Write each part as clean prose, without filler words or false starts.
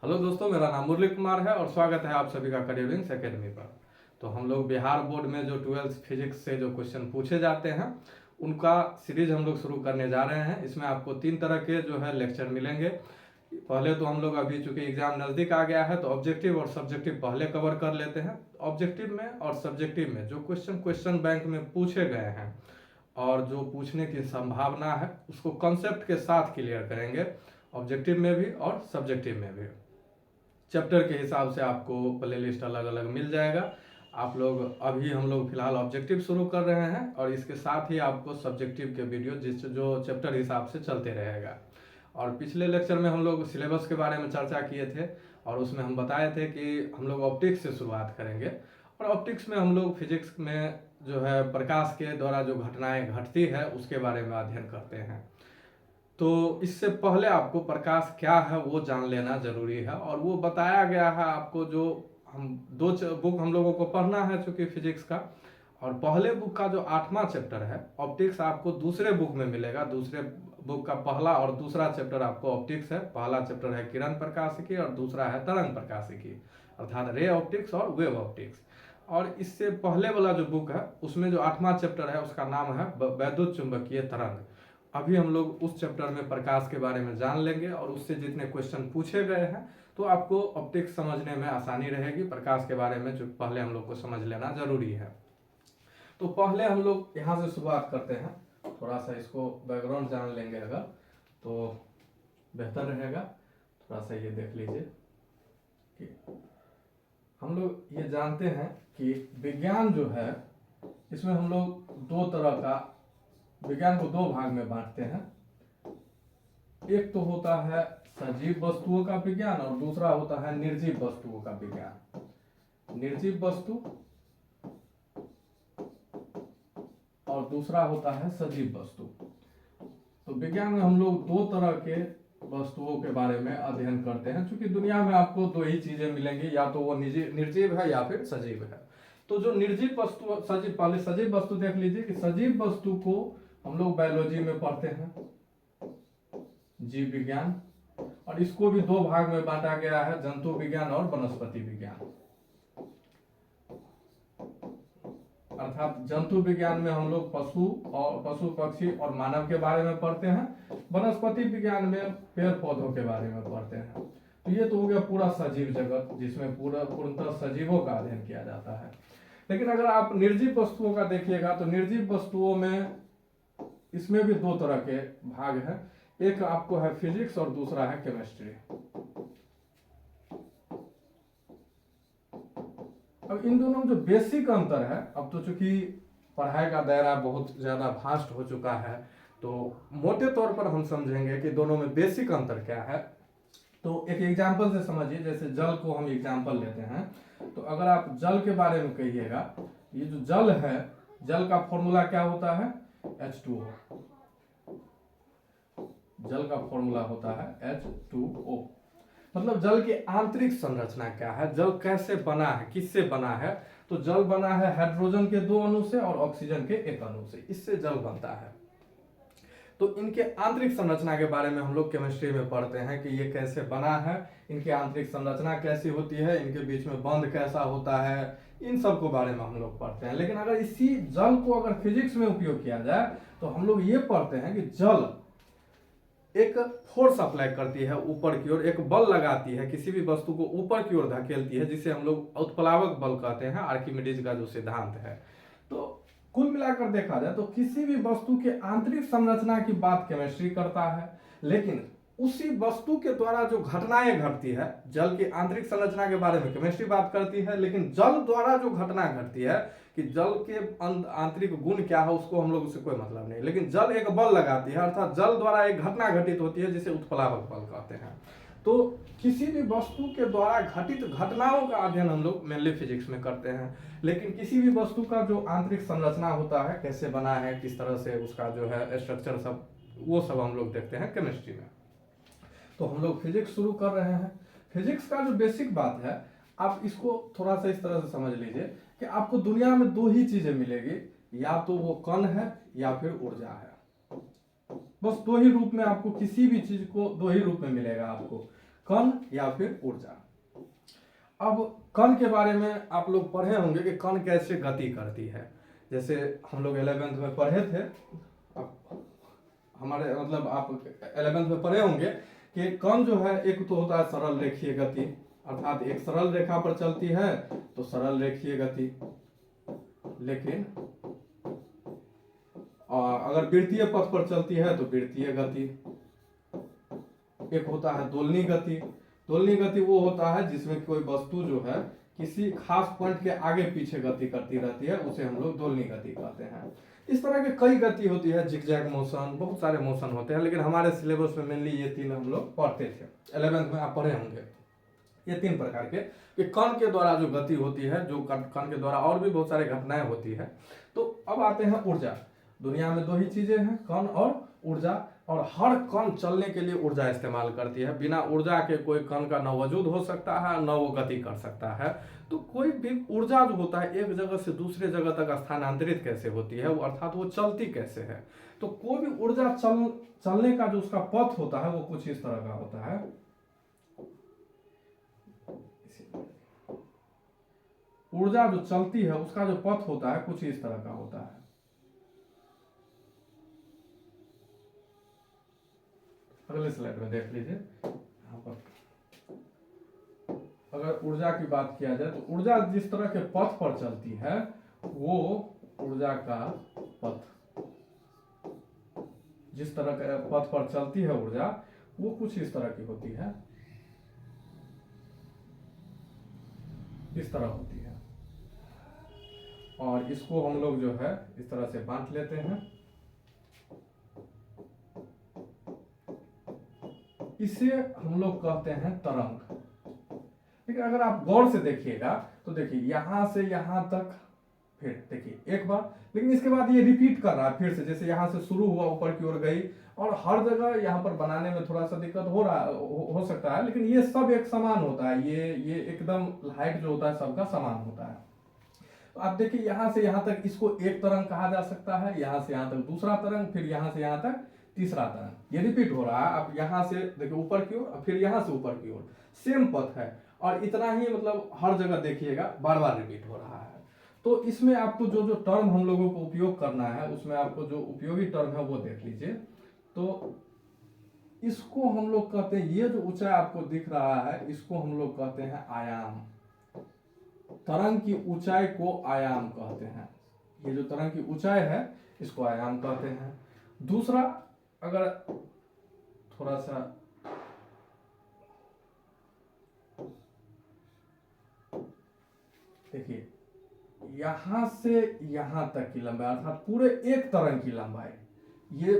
Hello दोस्तों, मेरा नाम मुरली कुमार है और स्वागत है आप सभी का करियर विंग्स एकेडमी पर। तो हम लोग बिहार बोर्ड में जो 12th फिजिक्स से जो क्वेश्चन पूछे जाते हैं उनका सीरीज हम लोग शुरू करने जा रहे हैं। इसमें आपको 3 तरह के जो है लेक्चर मिलेंगे। पहले तो हम लोग अभी चूंकि एग्जाम नज़दीक आ गया है तो ऑब्जेक्टिव और सब्जेक्टिव पहले कवर कर लेते हैं। ऑब्जेक्टिव में और सब्जेक्टिव में जो क्वेश्चन बैंक में पूछे गए हैं और जो पूछने की संभावना है उसको कॉन्सेप्ट के साथ क्लियर करेंगे, ऑब्जेक्टिव में भी और सब्जेक्टिव में भी। चैप्टर के हिसाब से आपको प्ले लिस्ट अलग अलग मिल जाएगा। आप लोग अभी हम लोग फिलहाल ऑब्जेक्टिव शुरू कर रहे हैं और इसके साथ ही आपको सब्जेक्टिव के वीडियो जो चैप्टर हिसाब से चलते रहेगा। और पिछले लेक्चर में हम लोग सिलेबस के बारे में चर्चा किए थे और उसमें हम बताए थे कि हम लोग ऑप्टिक्स से शुरुआत करेंगे और ऑप्टिक्स में हम लोग फिजिक्स में जो है प्रकाश के द्वारा जो घटनाएं घटती है उसके बारे में अध्ययन करते हैं। तो इससे पहले आपको प्रकाश क्या है वो जान लेना जरूरी है और वो बताया गया है आपको। जो हम बुक हम लोगों को पढ़ना है चूंकि फिजिक्स का, और पहले बुक का जो 8वां चैप्टर है ऑप्टिक्स आपको दूसरे बुक में मिलेगा। दूसरे बुक का पहला और दूसरा चैप्टर आपको ऑप्टिक्स है। पहला चैप्टर है किरण प्रकाशिकी और दूसरा है तरंग प्रकाशिकी, अर्थात रे ऑप्टिक्स और वेव ऑप्टिक्स। और इससे पहले वाला जो बुक है उसमें जो 8वां चैप्टर है उसका नाम है वैद्युत चुंबकीय तरंग। अभी हम लोग उस चैप्टर में प्रकाश के बारे में जान लेंगे और उससे जितने क्वेश्चन पूछे गए हैं तो आपको ऑप्टिक्स समझने में आसानी रहेगी। प्रकाश के बारे में जो पहले हम लोग को समझ लेना जरूरी है। तो पहले हम लोग यहाँ से शुरुआत करते हैं। थोड़ा सा इसको बैकग्राउंड जान लेंगे अगर तो बेहतर रहेगा। थोड़ा सा ये देख लीजिए कि हम लोग ये जानते हैं कि विज्ञान जो है इसमें हम लोग दो तरह का विज्ञान को 2 भाग में बांटते हैं। एक तो होता है सजीव वस्तुओं का विज्ञान और दूसरा होता है निर्जीव वस्तुओं का विज्ञान। निर्जीव वस्तु और दूसरा होता है सजीव वस्तु। तो विज्ञान में हम लोग 2 तरह के वस्तुओं के बारे में अध्ययन करते हैं। क्योंकि दुनिया में आपको 2 ही चीजें मिलेंगी, या तो वो निर्जीव है या फिर सजीव है। तो जो निर्जीव वस्तु सजीव, पहले सजीव वस्तु देख लीजिए कि सजीव वस्तु को हम लोग बायोलॉजी में पढ़ते हैं, जीव विज्ञान, और इसको भी 2 भाग में बांटा गया है, जंतु विज्ञान और वनस्पति विज्ञान। अर्थात जंतु विज्ञान में हम लोग पशु पक्षी और मानव के बारे में पढ़ते हैं, वनस्पति विज्ञान में पेड़ पौधों के बारे में पढ़ते हैं। तो ये तो हो गया पूरा सजीव जगत जिसमें पूर्णतः सजीवों का अध्ययन किया जाता है। लेकिन अगर आप निर्जीव वस्तुओं का देखिएगा तो निर्जीव वस्तुओं में इसमें भी 2 तरह के भाग हैं। एक आपको है फिजिक्स और दूसरा है केमिस्ट्री। अब इन दोनों में जो बेसिक अंतर है, अब तो चूंकि पढ़ाई का दायरा बहुत ज्यादा वास्ट हो चुका है तो मोटे तौर पर हम समझेंगे कि दोनों में बेसिक अंतर क्या है। तो एक एग्जांपल से समझिए, जैसे जल को हम एग्जांपल लेते हैं। तो अगर आप जल के बारे में कहिएगा, ये जो जल है, जल का फॉर्मूला क्या होता है? H2O। जल का फॉर्मूला होता है H2O। मतलब जल की आंतरिक संरचना क्या है, जल कैसे बना है, किससे बना है? तो जल बना है हाइड्रोजन के 2 अणु से और ऑक्सीजन के 1 अणु से, इससे जल बनता है। तो इनके आंतरिक संरचना के बारे में हम लोग केमिस्ट्री में पढ़ते हैं कि ये कैसे बना है, इनकी आंतरिक संरचना कैसी होती है, इनके बीच में बंध कैसा होता है, इन सब को बारे में हम लोग पढ़ते हैं। लेकिन अगर इसी जल को अगर फिजिक्स में उपयोग किया जाए तो हम लोग ये पढ़ते हैं कि जल एक फोर्स अप्लाई करती है ऊपर की ओर, एक बल लगाती है, किसी भी वस्तु को ऊपर की ओर धकेलती है, जिसे हम लोग उत्प्लावक बल कहते हैं, आर्किमिडीज का जो सिद्धांत है। तो कुल मिलाकर देखा जाए तो किसी भी वस्तु के आंतरिक संरचना की बात केमिस्ट्री करता है, लेकिन उसी वस्तु के द्वारा जो घटनाएं घटती है, जल की आंतरिक संरचना के बारे में केमिस्ट्री बात करती है, लेकिन जल द्वारा जो घटना घटती है कि जल के आंतरिक गुण क्या है उसको हम लोग उससे कोई मतलब नहीं, लेकिन जल एक बल लगाती है, अर्थात जल द्वारा एक घटना घटित होती है जिसे उत्प्लावक बल कहते हैं। तो किसी भी वस्तु के द्वारा घटित घटनाओं का अध्ययन हम लोग मेनली फिजिक्स में करते हैं। लेकिन किसी भी वस्तु का जो आंतरिक संरचना होता है, कैसे बना है, किस तरह से उसका जो है स्ट्रक्चर, सब वो सब हम लोग देखते हैं केमिस्ट्री में। तो हम लोग फिजिक्स शुरू कर रहे हैं। फिजिक्स का जो बेसिक बात है, आप इसको थोड़ा सा इस तरह से समझ लीजिए कि आपको दुनिया में 2 ही चीजें मिलेगी, या तो वो कण है या फिर ऊर्जा है। बस 2 ही रूप में आपको किसी भी चीज को 2 ही रूप में मिलेगा आपको, कण या फिर ऊर्जा। अब कण के बारे में आप लोग पढ़े होंगे कि कण कैसे गति करती है। जैसे हम लोग 11th में पढ़े थे, हमारे मतलब आप 11th में पढ़े होंगे कि कण जो है एक तो होता है सरल रेखीय गति, अर्थात एक सरल रेखा पर चलती है तो सरल रेखीय गति, लेकिन अगर वृत्तीय पथ पर चलती है तो वृत्तीय गति। एक होता है दोलनी गति। दोलनी गति वो होता है जिसमें कोई वस्तु जो है किसी खास पॉइंट के आगे पीछे गति करती रहती है, उसे हम लोग दोलनी गति कहते हैं। इस तरह के कई गति होती है, जिगजैग मोशन, बहुत सारे मोशन होते हैं, लेकिन हमारे सिलेबस में मेनली ये तीन हम लोग पढ़ते थे। 11th में आप पढ़े होंगे ये तीन प्रकार के कि कण के द्वारा जो गति होती है, जो कण के द्वारा और भी बहुत सारी घटनाएं होती है। तो अब आते हैं ऊर्जा। दुनिया में दो ही चीजें हैं, कण और ऊर्जा, और हर कण चलने के लिए ऊर्जा इस्तेमाल करती है। बिना ऊर्जा के कोई कण का न वजूद हो सकता है न वो गति कर सकता है। तो कोई भी ऊर्जा जो होता है एक जगह से दूसरे जगह तक स्थानांतरित कैसे होती है, वो अर्थात वो चलती कैसे है। तो कोई भी ऊर्जा चलने का जो उसका पथ होता है वो कुछ इस तरह का होता है। ऊर्जा जो चलती है उसका जो पथ होता है कुछ इस तरह का होता है। अगले स्लाइड में देख लीजिए। यहाँ पर अगर ऊर्जा की बात किया जाए तो ऊर्जा जिस तरह के पथ पर चलती है वो ऊर्जा का पथ, जिस तरह के पथ पर चलती है ऊर्जा वो कुछ इस तरह की होती है, इस तरह होती है। और इसको हम लोग जो है इस तरह से बांट लेते हैं। इसे हम लोग कहते हैं तरंग। लेकिन अगर आप गौर से देखिएगा तो देखिए यहां से यहां तक, फिर देखिए एक बार, लेकिन इसके बाद ये रिपीट कर रहा है फिर से, जैसे यहां से शुरू हुआ ऊपर की ओर गई, और हर जगह यहाँ पर बनाने में थोड़ा सा दिक्कत हो सकता है, लेकिन ये सब एक समान होता है। ये एकदम हाइट जो होता है सबका समान होता है। तो आप देखिए यहां से यहां तक इसको एक तरंग कहा जा सकता है, यहां से यहां तक दूसरा तरंग, फिर यहां से यहां तक तीसरा तरंग। ये रिपीट हो रहा है। आप यहां से देखिए ऊपर की ओर, फिर यहां से ऊपर की ओर, सेम पथ है, और इतना ही मतलब हर जगह देखिएगा बार बार रिपीट हो रहा है। तो इसमें आपको जो जो टर्म हम लोगों को उपयोग करना है, उसमें आपको जो उपयोगी टर्म है वो देख लीजिए। तो इसको हम लोग कहते हैं, ये जो ऊंचाई आपको दिख रहा है इसको हम लोग कहते हैं आयाम। तरंग की ऊंचाई को आयाम कहते हैं। ये जो तरंग की ऊंचाई है इसको आयाम कहते हैं। दूसरा, अगर थोड़ा सा देखिए, यहां से यहां तक की लंबाई अर्थात पूरे एक तरंग की लंबाई, ये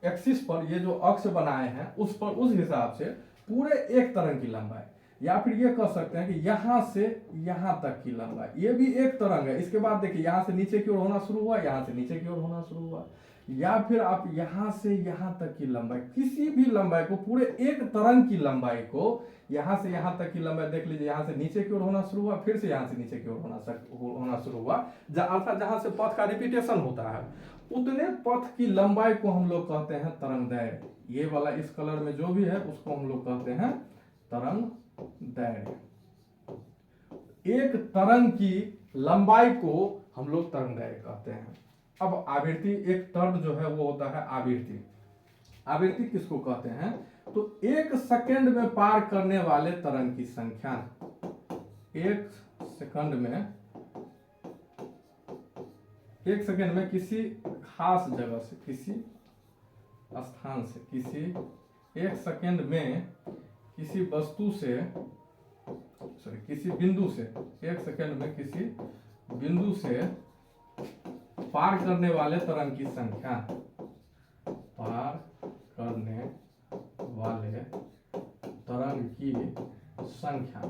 एक्सिस पर ये जो अक्ष बनाए हैं उस पर, उस हिसाब से पूरे एक तरंग की लंबाई, या फिर ये कह सकते हैं कि यहां से यहां तक की लंबाई, ये भी एक तरंग है। इसके बाद देखिए यहां से नीचे की ओर होना शुरू हुआ, यहां से नीचे की ओर होना शुरू हुआ, या फिर आप यहां से यहां तक की लंबाई, किसी भी लंबाई को, पूरे एक तरंग की लंबाई को, यहां से यहां तक की लंबाई देख लीजिए, यहां से नीचे की ओर होना शुरू हुआ, फिर से यहां से नीचे की ओर होना शुरू हुआ, अर्थात जहां से पथ का रिपीटेशन होता है उतने पथ की लंबाई को हम लोग कहते हैं तरंगदैर्घ्य। ये वाला इस कलर में जो भी है उसको हम लोग कहते हैं तरंगदैर्घ्य। एक तरंग की लंबाई को हम लोग तरंगदैर्घ्य कहते हैं। अब आवृत्ति, एक टर्म जो है वो होता है आवृत्ति। आवृत्ति किसको कहते हैं? तो एक सेकंड में पार करने वाले तरंग की संख्या। एक सेकंड में किसी खास जगह से, किसी स्थान से, एक सेकंड में किसी वस्तु से, किसी बिंदु से, एक सेकंड में किसी बिंदु से पार करने वाले तरंग की संख्या, पार करने वाले तरंग की संख्या,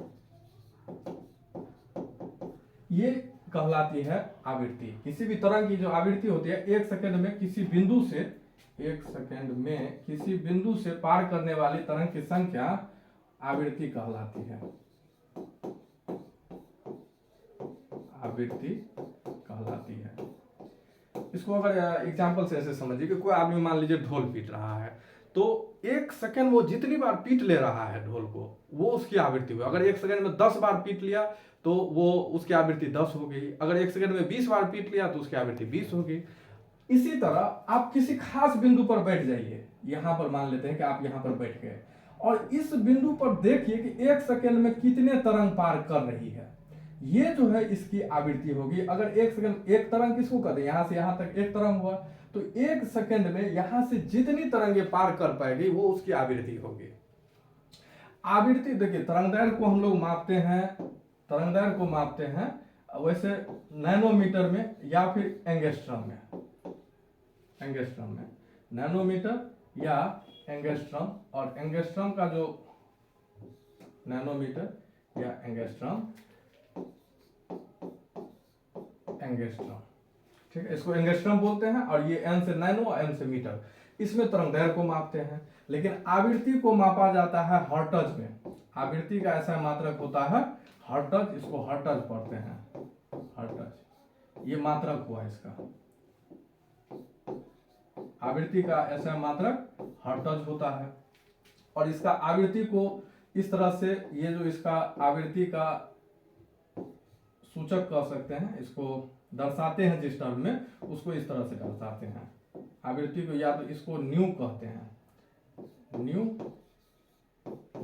ये कहलाती है आवृत्ति। किसी भी तरंग की जो आवृत्ति होती है, एक सेकंड में किसी बिंदु से, एक सेकंड में किसी बिंदु से पार करने वाली तरंग की संख्या आवृत्ति कहलाती है, आवृत्ति कहलाती है। इसको अगर एग्जांपल से ऐसे समझिए कि कोई आदमी मान लीजिए ढोल पीट रहा है, तो एक सेकंड वो जितनी बार पीट ले रहा है ढोल को, वो उसकी आवृत्ति हुई। अगर एक सेकंड में 10 बार पीट लिया तो वो उसकी आवृत्ति 10 हो गई। अगर एक सेकंड में 20 बार पीट लिया तो उसकी आवृत्ति 20 हो गई। इसी तरह आप किसी खास बिंदु पर बैठ जाइए, यहां पर मान लेते हैं कि आप यहां पर बैठ गए, और इस बिंदु पर देखिए कि एक सेकंड में कितने तरंग पार कर रही है। ये जो है इसकी आवृत्ति होगी। अगर एक सेकंड, एक तरंग किसको कहते हैं, यहां से यहां तक एक तरंग हुआ, तो एक सेकंड में यहां से जितनी तरंगे पार कर पाएगी वो उसकी आवृत्ति होगी। आवृत्ति देखिए, तरंगदैर्घ्य को हम लोग मापते हैं, तरंगदैर्घ्य को मापते हैं वैसे नैनोमीटर में या फिर एंगस्ट्रम में, एंगस्ट्रम में, नैनोमीटर या एंगस्ट्रम। और एंगस्ट्रम का जो नैनोमीटर या एंगस्ट्रम, एंगस्ट्रम, ठीक है, इसको एंगस्ट्रम बोलते हैं। और ये एन से नैनो और एम से मीटर, इसमें तरंगदैर्घ्य को मापते हैं। लेकिन आवृत्ति को मापा जाता है हर्ट्ज में। आवृत्ति का ऐसा मात्रक होता है हर्ट्ज, इसको हर्ट्ज पढ़ते हैं, हर्ट्ज, ये मात्रक हुआ इसका। आवृत्ति का ऐसा मात्रक हर्ट्ज होता है। और इसका आवृत्ति को इस तरह से, ये जो इसका आवृत्ति का सूचक कह सकते हैं, इसको दर्शाते हैं जिस टर्म में, उसको इस तरह से दर्शाते हैं। आवृत्ति को या तो इसको न्यू कहते हैं, न्यू,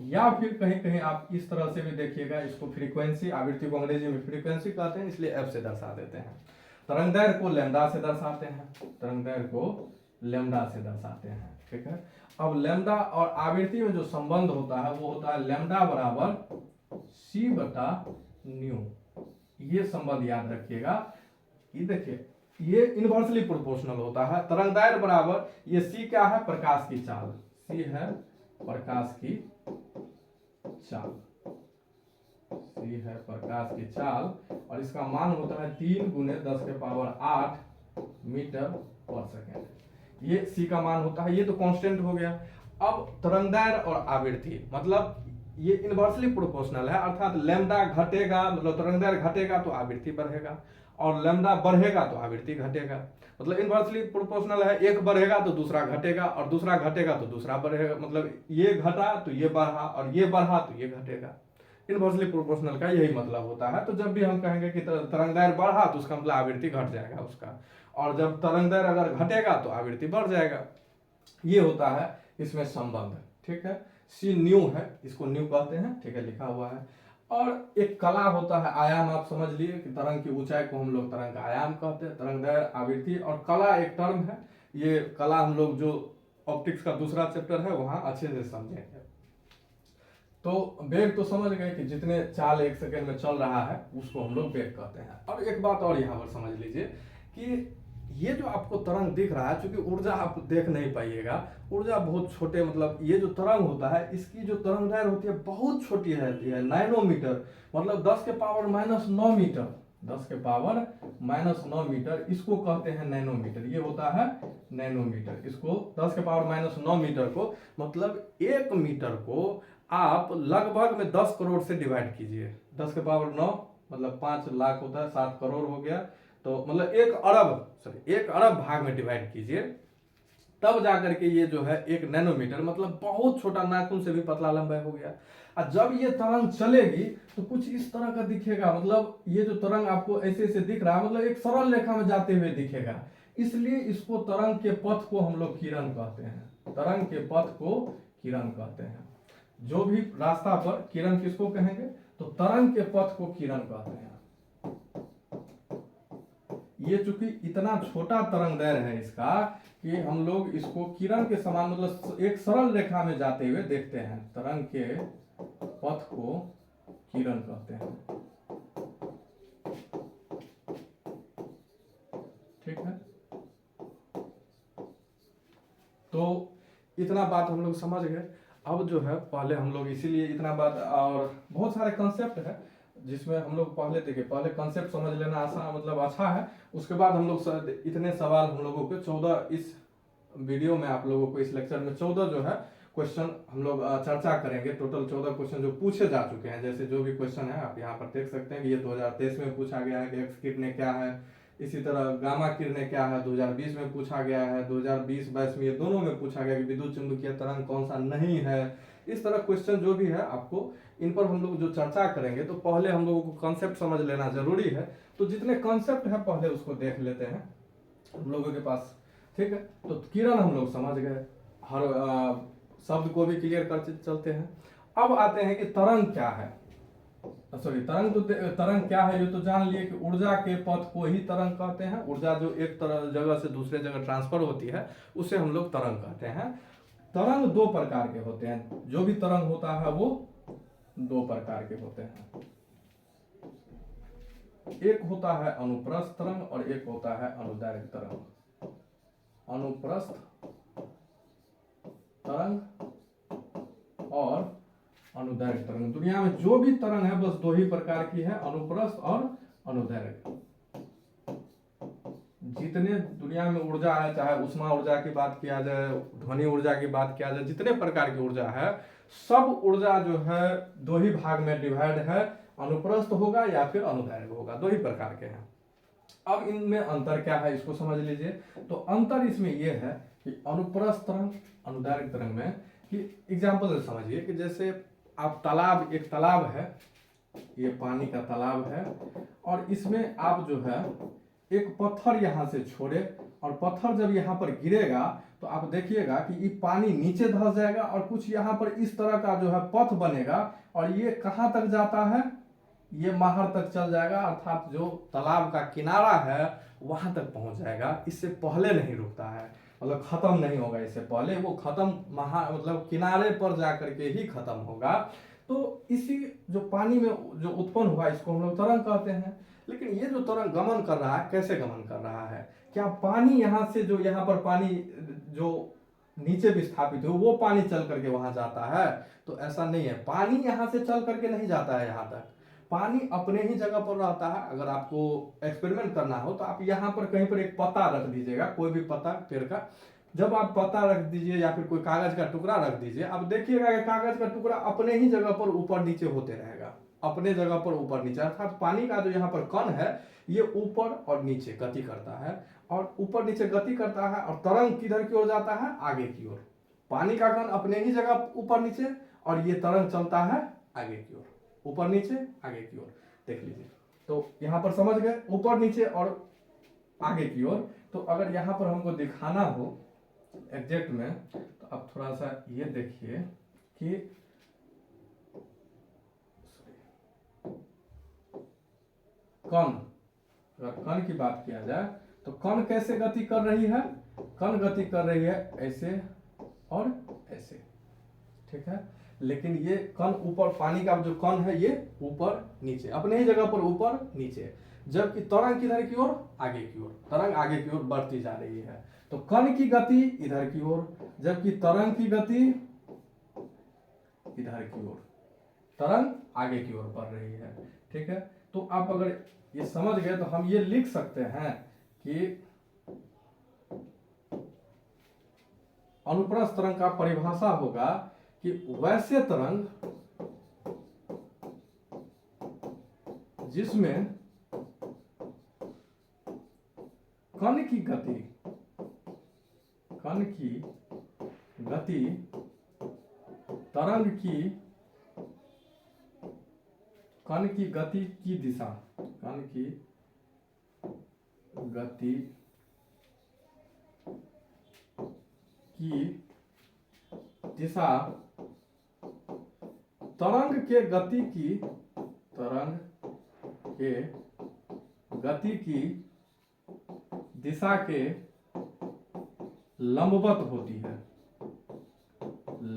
या फिर कहीं कहीं आप इस तरह से भी देखिएगा, इसको फ्रीक्वेंसी, आवृत्ति को अंग्रेजी में फ्रीक्वेंसी कहते हैं, इसलिए एफ से दर्शा देते हैं। तरंगदैर्घ्य को लैम्डा से दर्शाते हैं, तरंगदैर्घ्य को लैम्डा से दर्शाते हैं, ठीक है। अब लैम्डा और आवृत्ति में जो संबंध होता है वो होता है लैम्डा बराबर सी बटा न्यू। ये संबंध याद रखिएगा। ये देखिए, ये इनवर्सली प्रोपोर्शनल होता है। तरंगदैर्घ्य बराबर, ये सी क्या है, प्रकाश की चाल, सी है प्रकाश की चाल, सी है प्रकाश की चाल, और इसका मान होता है 3 × 10⁸ मीटर पर सेकेंड। ये सी का मान होता है, ये तो कांस्टेंट हो गया। अब तरंगदैर्घ्य और आवृत्ति, मतलब ये इनवर्सली प्रोपोर्शनल है, अर्थात लैम्डा घटेगा, मतलब तरंगदैर्घ्य घटेगा तो आवृत्ति बढ़ेगा, और लैम्डा बढ़ेगा तो आवृत्ति घटेगा। मतलब इनवर्सली प्रोपोर्शनल है, एक बढ़ेगा तो दूसरा घटेगा, और दूसरा घटेगा तो दूसरा बढ़ेगा। मतलब ये घटा तो ये बढ़ा, और ये बढ़ा तो ये घटेगा। इनवर्सली प्रोपोर्शनल का यही मतलब होता है। तो जब भी हम कहेंगे कि तरंगदैर्घ्य बढ़ा तो उसका मतलब आवृत्ति घट जाएगा उसका, और जब तरंगदैर्घ्य अगर घटेगा तो आवृत्ति बढ़ जाएगा। ये होता है इसमें संबंध, ठीक है। सी न्यू है, इसको न्यू कहते हैं, ठीक है, लिखा हुआ है। और एक कला होता है आयाम, आप समझ लिए कि तरंग की ऊंचाई को हम लोग तरंग का आयाम कहते हैं। तरंगदैर्घ्य, आवृत्ति और कला एक टर्म है। ये कला हम लोग जो ऑप्टिक्स का दूसरा चैप्टर है वहां अच्छे से समझेंगे। तो वेग तो समझ गए कि जितने चाल एक सेकंड में चल रहा है उसको हम लोग वेग कहते हैं। अब एक बात और यहाँ पर समझ लीजिए कि ये जो आपको तरंग दिख रहा है, चूंकि ऊर्जा आप देख नहीं पाइएगा, ऊर्जा बहुत छोटे, मतलब ये जो तरंग होता है इसकी जो तरंगदैर्घ्य होती है बहुत छोटी रहती है, नैनोमीटर, मतलब 10⁻⁹ मीटर, 10⁻⁹ मीटर, इसको कहते हैं नैनोमीटर। ये होता है नैनोमीटर। इसको 10⁻⁹ मीटर को, मतलब 1 मीटर को आप लगभग में 10 करोड़ से डिवाइड कीजिए। 10⁹ मतलब 5 लाख होता है, 7 करोड़ हो गया, तो मतलब 1 अरब भाग में डिवाइड कीजिए, तब जाकर के ये जो है 1 नैनोमीटर, मतलब बहुत छोटा, नाखून से भी पतला लंबाई हो गया। और जब ये तरंग चलेगी तो कुछ इस तरह का दिखेगा, मतलब ये जो तरंग आपको ऐसे ऐसे दिख रहा है, मतलब एक सरल रेखा में जाते हुए दिखेगा। इसलिए इसको तरंग के पथ को हम लोग किरण कहते हैं। तरंग के पथ को किरण कहते हैं। जो भी रास्ता पर, किरण किसको कहेंगे, तो तरंग के पथ को किरण कहते हैं। ये चूंकि इतना छोटा तरंगदैर्घ्य है इसका कि हम लोग इसको किरण के समान, मतलब एक सरल रेखा में जाते हुए देखते हैं। तरंग के पथ को किरण कहते हैं, ठीक है। तो इतना बात हम लोग समझ गए। अब जो है पहले हम लोग, इसीलिए इतना बात, और बहुत सारे कंसेप्ट है जिसमें हम लोग पहले देखे, पहले कंसेप्ट समझ लेना आसान, मतलब अच्छा है। उसके बाद हम लोग इतने सवाल हम लोगों के 14, इस वीडियो में आप लोगों को, इस लेक्चर में 14 जो है क्वेश्चन हम लोग चर्चा करेंगे। टोटल 14 क्वेश्चन जो पूछे जा चुके हैं, जैसे जो भी क्वेश्चन है आप यहाँ पर देख सकते हैं कि ये 2023 में पूछा गया है कि एक्स किट ने क्या है, इसी तरह गामा किरणें क्या है 2020 में पूछा गया है, 2020-22 में, ये दोनों में पूछा गया कि विद्युत चुंबकीय तरंग कौन सा नहीं है। इस तरह क्वेश्चन जो भी है आपको, इन पर हम लोग जो चर्चा करेंगे, तो पहले हम लोगों को कॉन्सेप्ट समझ लेना जरूरी है। तो जितने कॉन्सेप्ट है पहले उसको देख लेते हैं हम लोगों के पास, ठीक है। तो किरण हम लोग समझ गए, हर शब्द को भी क्लियर कर चलते हैं। अब आते हैं कि तरंग क्या है। सॉरी, तरंग क्या है ये तो जान लिए कि ऊर्जा के पथ को ही तरंग कहते हैं। ऊर्जा जो एक तरह जगह से दूसरे जगह ट्रांसफर होती है उसे हम लोग तरंग कहते हैं। तरंग दो प्रकार के होते हैं, जो भी तरंग होता है वो दो प्रकार के होते हैं। एक होता है अनुप्रस्थ तरंग और एक होता है अनुदैर्घ्य तरंग। अनुप्रस्थ तरंग और अनुदैर्घ्य तरंग। दुनिया में जो भी तरंग है बस दो ही प्रकार की है, अनुप्रस्थ और अनुदैर्घ्य। जितने दुनिया में ऊर्जा है, चाहे उष्मा ऊर्जा की बात किया जाए, ध्वनि ऊर्जा की बात किया जाए, जितने प्रकार की ऊर्जा है, सब ऊर्जा जो है दो ही भाग में डिवाइड है, अनुप्रस्थ होगा या फिर अनुदैर्घ्य होगा, दो ही प्रकार के हैं। अब इनमें अंतर क्या है इसको समझ लीजिए। तो अंतर इसमें यह है कि अनुप्रस्थ तरंग, अनुदैर्घ्य तरंग में, कि एग्जाम्पल से समझिए कि जैसे आप तालाब, एक तालाब है, ये पानी का तालाब है, और इसमें आप जो है एक पत्थर यहां से छोड़े, और पत्थर जब यहाँ पर गिरेगा तो आप देखिएगा कि ये पानी नीचे धंस जाएगा और कुछ यहाँ पर इस तरह का जो है पथ बनेगा, और ये कहाँ तक जाता है, ये बाहर तक चल जाएगा, अर्थात जो तालाब का किनारा है वहां तक पहुंच जाएगा। इससे पहले नहीं रुकता है, मतलब खत्म नहीं होगा इससे पहले, वो खत्म मतलब किनारे पर जाकर के ही खत्म होगा। तो इसी जो पानी में जो उत्पन्न हुआ इसको हम लोग तरंग कहते हैं। लेकिन ये जो तरंग गमन कर रहा है, कैसे गमन कर रहा है, क्या पानी यहाँ से, जो यहाँ पर पानी जो नीचे विस्थापित हो वो पानी चल करके वहां जाता है? तो ऐसा नहीं है, पानी यहाँ से चल करके नहीं जाता है यहाँ तक, पानी अपने ही जगह पर रहता है। अगर आपको एक्सपेरिमेंट करना हो तो आप यहाँ पर कहीं पर एक पत्ता रख दीजिएगा, कोई भी पत्ता पेड़ का, जब आप पत्ता रख दीजिए या फिर कोई कागज का टुकड़ा रख दीजिए, आप देखिएगा कि कागज का टुकड़ा अपने ही जगह पर ऊपर नीचे होते रहेगा, अपने जगह पर ऊपर नीचे। अर्थात पानी का जो यहाँ पर कण है ये ऊपर और नीचे गति करता है, और ऊपर नीचे गति करता है, और तरंग किधर की ओर जाता है, आगे की ओर। पानी का कण अपने ही जगह ऊपर नीचे, और ये तरंग चलता है आगे की ओर, ऊपर नीचे आगे की ओर। देख लीजिए, तो यहां पर समझ गए, ऊपर नीचे और आगे की ओर। तो अगर यहां पर हमको दिखाना हो एग्जैक्ट में, तो आप थोड़ा सा ये देखिए कि कण, अगर कण की बात किया जाए तो कण कैसे गति कर रही है, कण गति कर रही है ऐसे और ऐसे, ठीक है। लेकिन ये कण ऊपर, पानी का जो कण है ये ऊपर नीचे, अपने ही जगह पर ऊपर नीचे, जबकि तरंग किधर की ओर, आगे की ओर, तरंग आगे की ओर बढ़ती जा रही है। तो कण की गति इधर की ओर, जबकि तरंग की गति इधर की ओर, तरंग आगे की ओर बढ़ रही है, ठीक है। तो आप अगर ये समझ गए तो हम ये लिख सकते हैं कि अनुप्रस्थ तरंग का परिभाषा होगा कि वैसे तरंग जिसमें कण की गति तरंग की कण की गति की दिशा, कण की गति की दिशा तरंग के गति की दिशा के लंबवत होती है,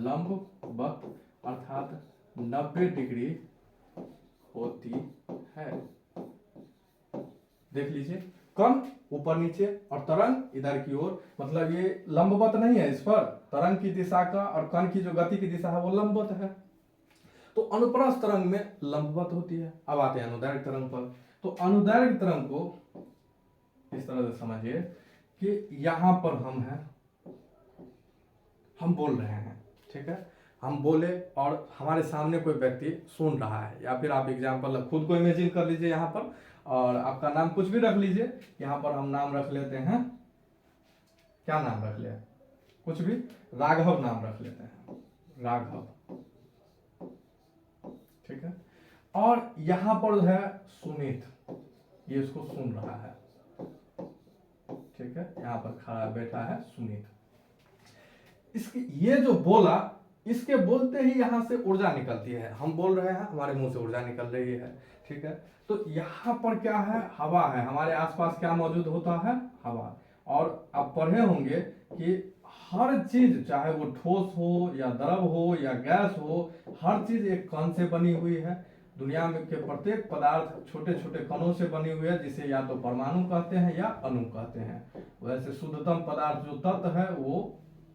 लंबवत अर्थात 90 डिग्री होती है। देख लीजिए, कण ऊपर नीचे और तरंग इधर की ओर, मतलब ये लंबवत नहीं है, इस पर तरंग की दिशा का और कण की जो गति की दिशा है वो लंबवत है। तो अनुप्रस्थ तरंग में लंबवत होती है। अब आते हैं अनुदैर्घ्य तरंग पर। तो अनुदैर्घ्य तरंग को इस तरह से समझिए कि यहां पर हम बोल रहे हैं, ठीक है, हम बोले और हमारे सामने कोई व्यक्ति सुन रहा है, या फिर आप एग्जाम्पल खुद को इमेजिन कर लीजिए, यहाँ पर और आपका नाम कुछ भी रख लीजिए। यहाँ पर हम नाम रख लेते हैं, क्या नाम रख ले, कुछ भी, राघव नाम रख लेते हैं, राघव, ठीक है। और यहाँ पर है सुमित, ये इसको सुन रहा है, ठीक है, यहाँ पर खड़ा बैठा है सुमित। इसकी ये जो बोला, इसके बोलते ही यहाँ से ऊर्जा निकलती है, हम बोल रहे हैं हमारे मुंह से ऊर्जा निकल रही है, ठीक है। तो यहाँ पर क्या है, हवा है, हमारे आसपास क्या मौजूद होता है, हवा। और आप पढ़े होंगे कि हर चीज, चाहे वो ठोस हो या द्रव हो या गैस हो, हर चीज एक कण से बनी हुई है। दुनिया में के प्रत्येक पदार्थ छोटे छोटे कणों से बनी हुई है, जिसे या तो परमाणु कहते हैं या अणु कहते हैं। वैसे शुद्धतम पदार्थ जो तत्व है वो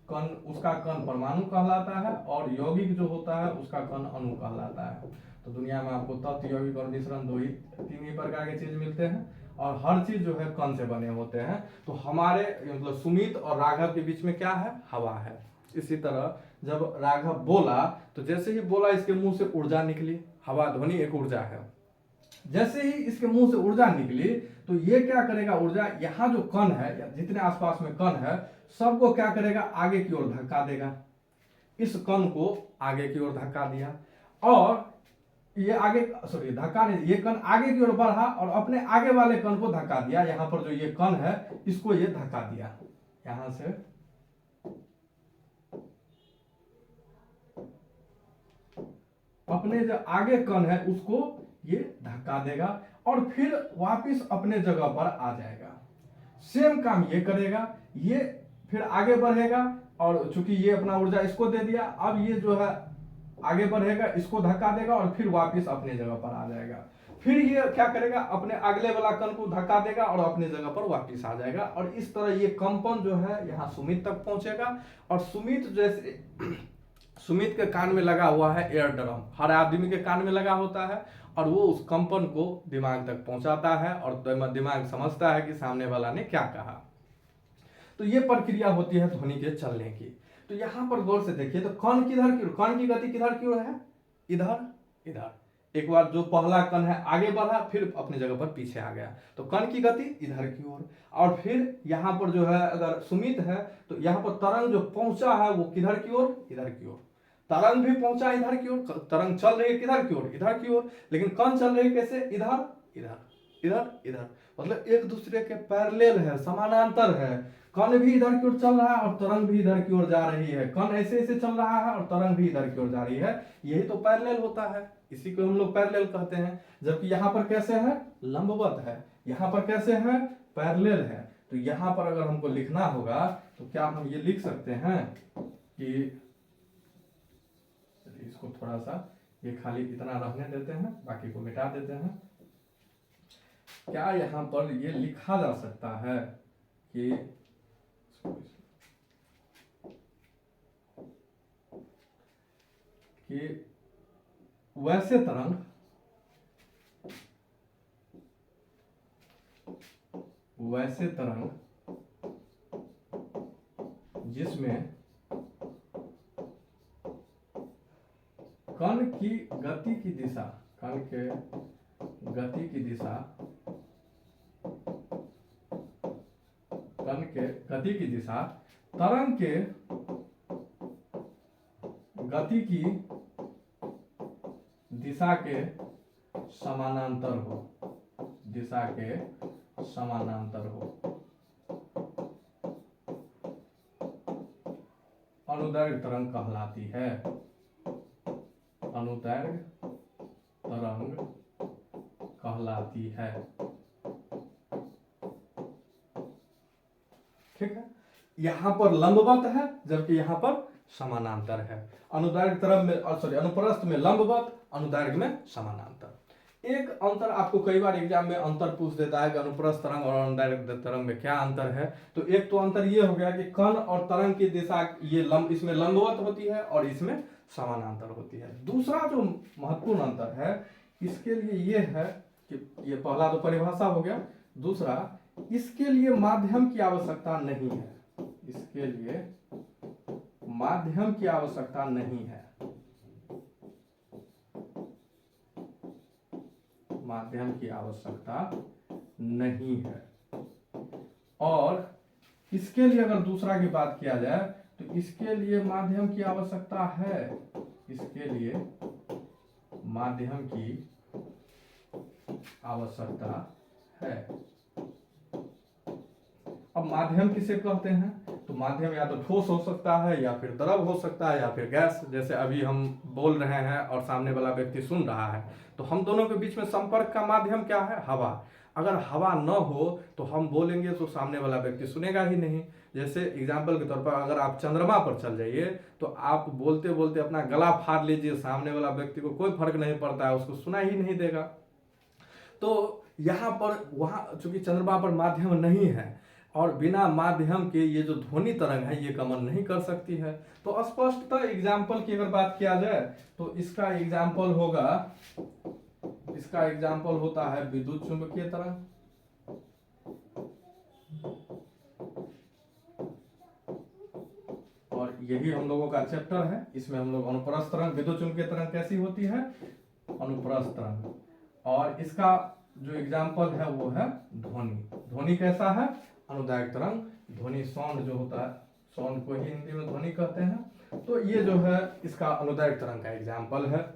कण, उसका कण परमाणु कहलाता है, और यौगिक जो होता है उसका कण अणु कहलाता है। तो दुनिया में आपको तत्व, यौगिक और मिश्रण तीन ही प्रकार के चीज मिलते हैं, और हर चीज जो है कण से बने होते हैं। तो हमारे मतलब सुमित और राघव के बीच में क्या है, हवा है। इसी तरह जब राघव बोला, तो जैसे ही बोला इसके मुंह से ऊर्जा निकली, हवा ध्वनि एक ऊर्जा है। जैसे ही इसके मुंह से ऊर्जा निकली, तो ये क्या करेगा, ऊर्जा यहाँ जो कण है या जितने आसपास में कण है सबको क्या करेगा, आगे की ओर धक्का देगा। इस कण को आगे की ओर धक्का दिया, और ये आगे, सॉरी धक्का नहीं, ये कण आगे की ओर बढ़ा और अपने आगे वाले कण को धक्का दिया। यहाँ पर जो ये कण है इसको ये धक्का दिया, यहां से अपने जो आगे कण है उसको ये धक्का देगा, और फिर वापिस अपने जगह पर आ जाएगा। सेम काम ये करेगा, ये फिर आगे बढ़ेगा, और चूंकि ये अपना ऊर्जा इसको दे दिया, अब ये जो है आगे बढ़ेगा, इसको धक्का देगा और फिर वापस अपने जगह पर आ जाएगा। फिर ये क्या करेगा, अपने अगले वाला कण को धक्का देगा और अपने जगह पर वापस आ जाएगा। और इस तरह ये कंपन जो है यहाँ सुमित तक पहुंचेगा। और सुमित जैसे सुमित के कान में लगा हुआ है एयर ड्रम, हर आदमी के कान में लगा होता है, और वो उस कंपन को दिमाग तक पहुंचाता है, और दिमाग समझता है कि सामने वाला ने क्या कहा। तो ये प्रक्रिया होती है ध्वनि के चलने की। तो यहां पर गौर से देखिए, तो कण किधर की, कण की गति किधर की ओर है, इधर, इधर। एक बार जो पहला कण है आगे बढ़ा, फिर अपनी जगह पर पीछे आ गया, तो कण की गति इधर की ओर। और फिर यहाँ पर जो है, अगर सुमित है तो यहाँ पर तरंग जो पहुंचा है वो किधर की ओर, इधर की ओर। तरंग भी पहुंचा इधर की ओर, तरंग चल रही है किधर की ओर, इधर की ओर, लेकिन कण चल रही है कैसे, इधर, इधर, इधर, इधर। मतलब एक दूसरे के पैरेलल है, समानांतर है। कण भी इधर की ओर चल रहा है और तरंग भी इधर की ओर जा रही है, कण ऐसे ऐसे चल रहा है और तरंग भी इधर की ओर जा रही है। यही तो पैरेलल होता है, इसी को हम लोग पैरेलल कहते हैं। जबकि यहाँ पर कैसे है, लंबवत है, यहाँ पर कैसे है, पैरेलल है। तो यहाँ पर अगर हमको लिखना होगा तो क्या हम ये लिख सकते हैं कि, इसको थोड़ा सा ये खाली इतना रहने देते हैं, बाकी को मिटा देते हैं। क्या यहाँ पर ये लिखा जा सकता है कि वैसे तरंग जिसमें कण की गति की दिशा, कण के गति की दिशा, कण के गति की दिशा तरंग के गति की दिशा के समानांतर हो, दिशा के समानांतर हो। अनुदैर्घ्य तरंग कहलाती है, अनुदैर्घ्य तरंग कहलाती है। ठीक है, यहां पर लंबवत है जबकि यहां पर समानांतर है। अनुदैर्घ्य तरंग में, सॉरी, अनुप्रस्थ में लंबवत, अनुदैर्घ्य में समानांतर। एक अंतर आपको कई बार एग्जाम में अंतर पूछ देता है कि अनुप्रस्थ तरंग और अनुदैर्घ्य तरंग में क्या अंतर है। तो एक तो अंतर ये हो गया कि कण और तरंग की दिशा ये इसमें लंबवत होती है और इसमें समानांतर होती है। दूसरा जो महत्वपूर्ण अंतर है इसके लिए ये है कि ये पहला तो परिभाषा हो गया, दूसरा इसके लिए माध्यम की आवश्यकता नहीं है, इसके लिए माध्यम की आवश्यकता नहीं है, माध्यम की आवश्यकता नहीं है। और इसके लिए अगर दूसरा की बात किया जाए तो इसके लिए माध्यम की आवश्यकता है, इसके लिए माध्यम की आवश्यकता है। अब माध्यम किसे कहते हैं? तो माध्यम या तो ठोस हो सकता है, या फिर द्रव हो सकता है, या फिर गैस। जैसे अभी हम बोल रहे हैं और सामने वाला व्यक्ति सुन रहा है, तो हम दोनों के बीच में संपर्क का माध्यम क्या है? हवा। अगर हवा न हो तो हम बोलेंगे तो सामने वाला व्यक्ति सुनेगा ही नहीं। जैसे एग्जाम्पल के तौर पर अगर आप चंद्रमा पर चल जाइए तो आप बोलते बोलते अपना गला फाड़ लीजिए, सामने वाला व्यक्ति को कोई फर्क नहीं पड़ता है, उसको सुना ही नहीं देगा। तो यहाँ पर वहाँ चूंकि चंद्रमा पर माध्यम नहीं है और बिना माध्यम के ये जो ध्वनि तरंग है ये गमन नहीं कर सकती है। तो स्पष्टतः एग्जाम्पल की अगर बात किया जाए तो इसका एग्जाम्पल होगा, इसका एग्जाम्पल होता है विद्युत चुंबकीय तरंग। और यही हम लोगों का चैप्टर है, इसमें हम लोग अनुप्रस्थ तरंग, विद्युत चुंबकीय तरंग कैसी होती है? अनुप्रस्थ तरंग। और इसका जो एग्जाम्पल है वो है ध्वनि। ध्वनि कैसा है? अनुदैर्घ्य तरंग। ध्वनि साउंड जो होता है, साउंड को ही हिंदी में ध्वनि कहते हैं। तो ये जो है इसका अनुदैर्घ्य तरंग का एग्जाम्पल है।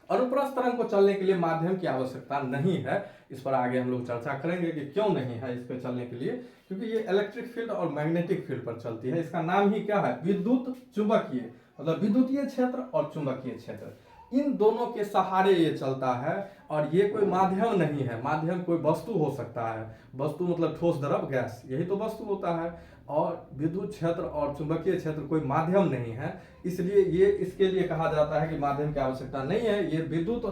अनुप्रस्थ तरंग को चलने के लिए माध्यम की आवश्यकता नहीं है। इस पर आगे हम लोग चर्चा करेंगे कि क्यों नहीं है इस पर चलने के लिए, क्योंकि ये इलेक्ट्रिक फील्ड और मैग्नेटिक फील्ड पर चलती है। इसका नाम ही क्या है? विद्युत चुंबकीय, मतलब विद्युतीय क्षेत्र और चुंबकीय क्षेत्र, इन दोनों के सहारे ये चलता है। और ये कोई माध्यम नहीं है। माध्यम कोई वस्तु हो सकता है, वस्तु मतलब ठोस, द्रव, गैस, यही तो वस्तु होता है। और विद्युत क्षेत्र और चुंबकीय क्षेत्र कोई माध्यम नहीं है, इसलिए ये इसके लिए कहा जाता है कि माध्यम की आवश्यकता नहीं है। ये विद्युत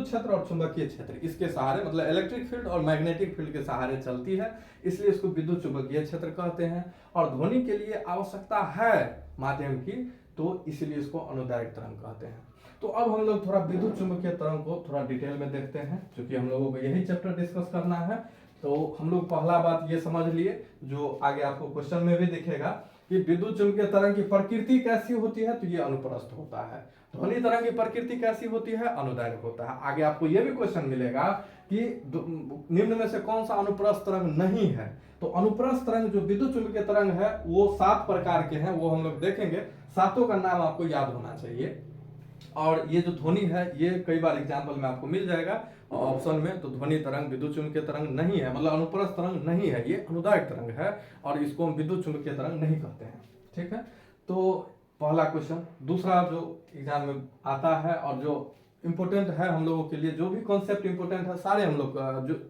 क्षेत्र और चुंबकीय क्षेत्र इसके सहारे, मतलब इलेक्ट्रिक फील्ड और मैग्नेटिक फील्ड के सहारे चलती है, इसलिए इसको विद्युत चुंबकीय क्षेत्र कहते हैं। और ध्वनि के लिए आवश्यकता है माध्यम की, तो इसलिए इसको अनुदैर्घ्य तरंग कहते हैं। तो अब हम लोग थोड़ा विद्युत चुंबकीय तरंग को थोड़ा डिटेल में देखते हैं, क्योंकि हम लोगों को यही चैप्टर डिस्कस करना है। तो हम लोग पहला बात ये समझ लिए, जो आगे आपको क्वेश्चन में भी दिखेगा, कि विद्युत चुंबकीय तरंग की प्रकृति कैसी होती है? तो ये अनुप्रस्थ होता है। ध्वनि तरंग की प्रकृति कैसी होती है? अनुदैर्घ्य होता है। आगे आपको ये भी क्वेश्चन मिलेगा कि निम्न में से कौन सा अनुप्रस्थ तरंग नहीं है? तो अनुप्रस्थ तरंग जो विद्युत चुंबकीय तरंग है वो 7 प्रकार के हैं, वो हम लोग देखेंगे। सातों का नाम आपको याद होना चाहिए। और ये जो ध्वनि है ये कई बार एग्जाम्पल में आपको मिल जाएगा ऑप्शन में। तो ध्वनि तरंग विद्युत चुंबकीय तरंग नहीं है, मतलब अनुप्रस्थ तरंग नहीं है, ये अनुदैर्घ्य तरंग है, और इसको हम विद्युत चुंबकीय तरंग नहीं कहते हैं। ठीक है, तो पहला क्वेश्चन। दूसरा जो एग्जाम में आता है और जो इम्पोर्टेंट है हम लोगों के लिए, जो भी कॉन्सेप्ट इम्पोर्टेंट है सारे हम लोग जो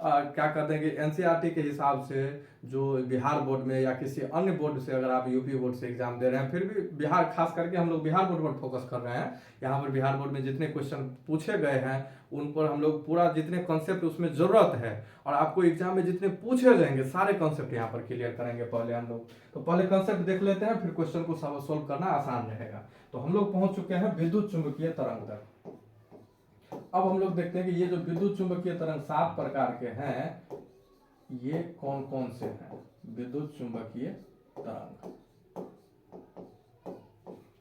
क्या कहते हैं कि एनसीईआरटी के हिसाब से, जो बिहार बोर्ड में या किसी अन्य बोर्ड से, अगर आप यूपी बोर्ड से एग्जाम दे रहे हैं, फिर भी बिहार, खास करके हम लोग बिहार बोर्ड पर फोकस कर रहे हैं। यहाँ पर बिहार बोर्ड में जितने क्वेश्चन पूछे गए हैं उन पर हम लोग पूरा, जितने कॉन्सेप्ट उसमें जरूरत है और आपको एग्जाम में जितने पूछे जाएंगे सारे कॉन्सेप्ट यहाँ पर क्लियर करेंगे पहले हम लोग। तो पहले कॉन्सेप्ट देख लेते हैं, फिर क्वेश्चन को सोल्व करना आसान रहेगा। तो हम लोग पहुंच चुके हैं विद्युत चुंबकीय तरंग तक। अब हम लोग देखते हैं कि ये जो विद्युत चुंबकीय तरंग 7 प्रकार के हैं, ये कौन कौन से हैं? विद्युत चुंबकीय तरंग,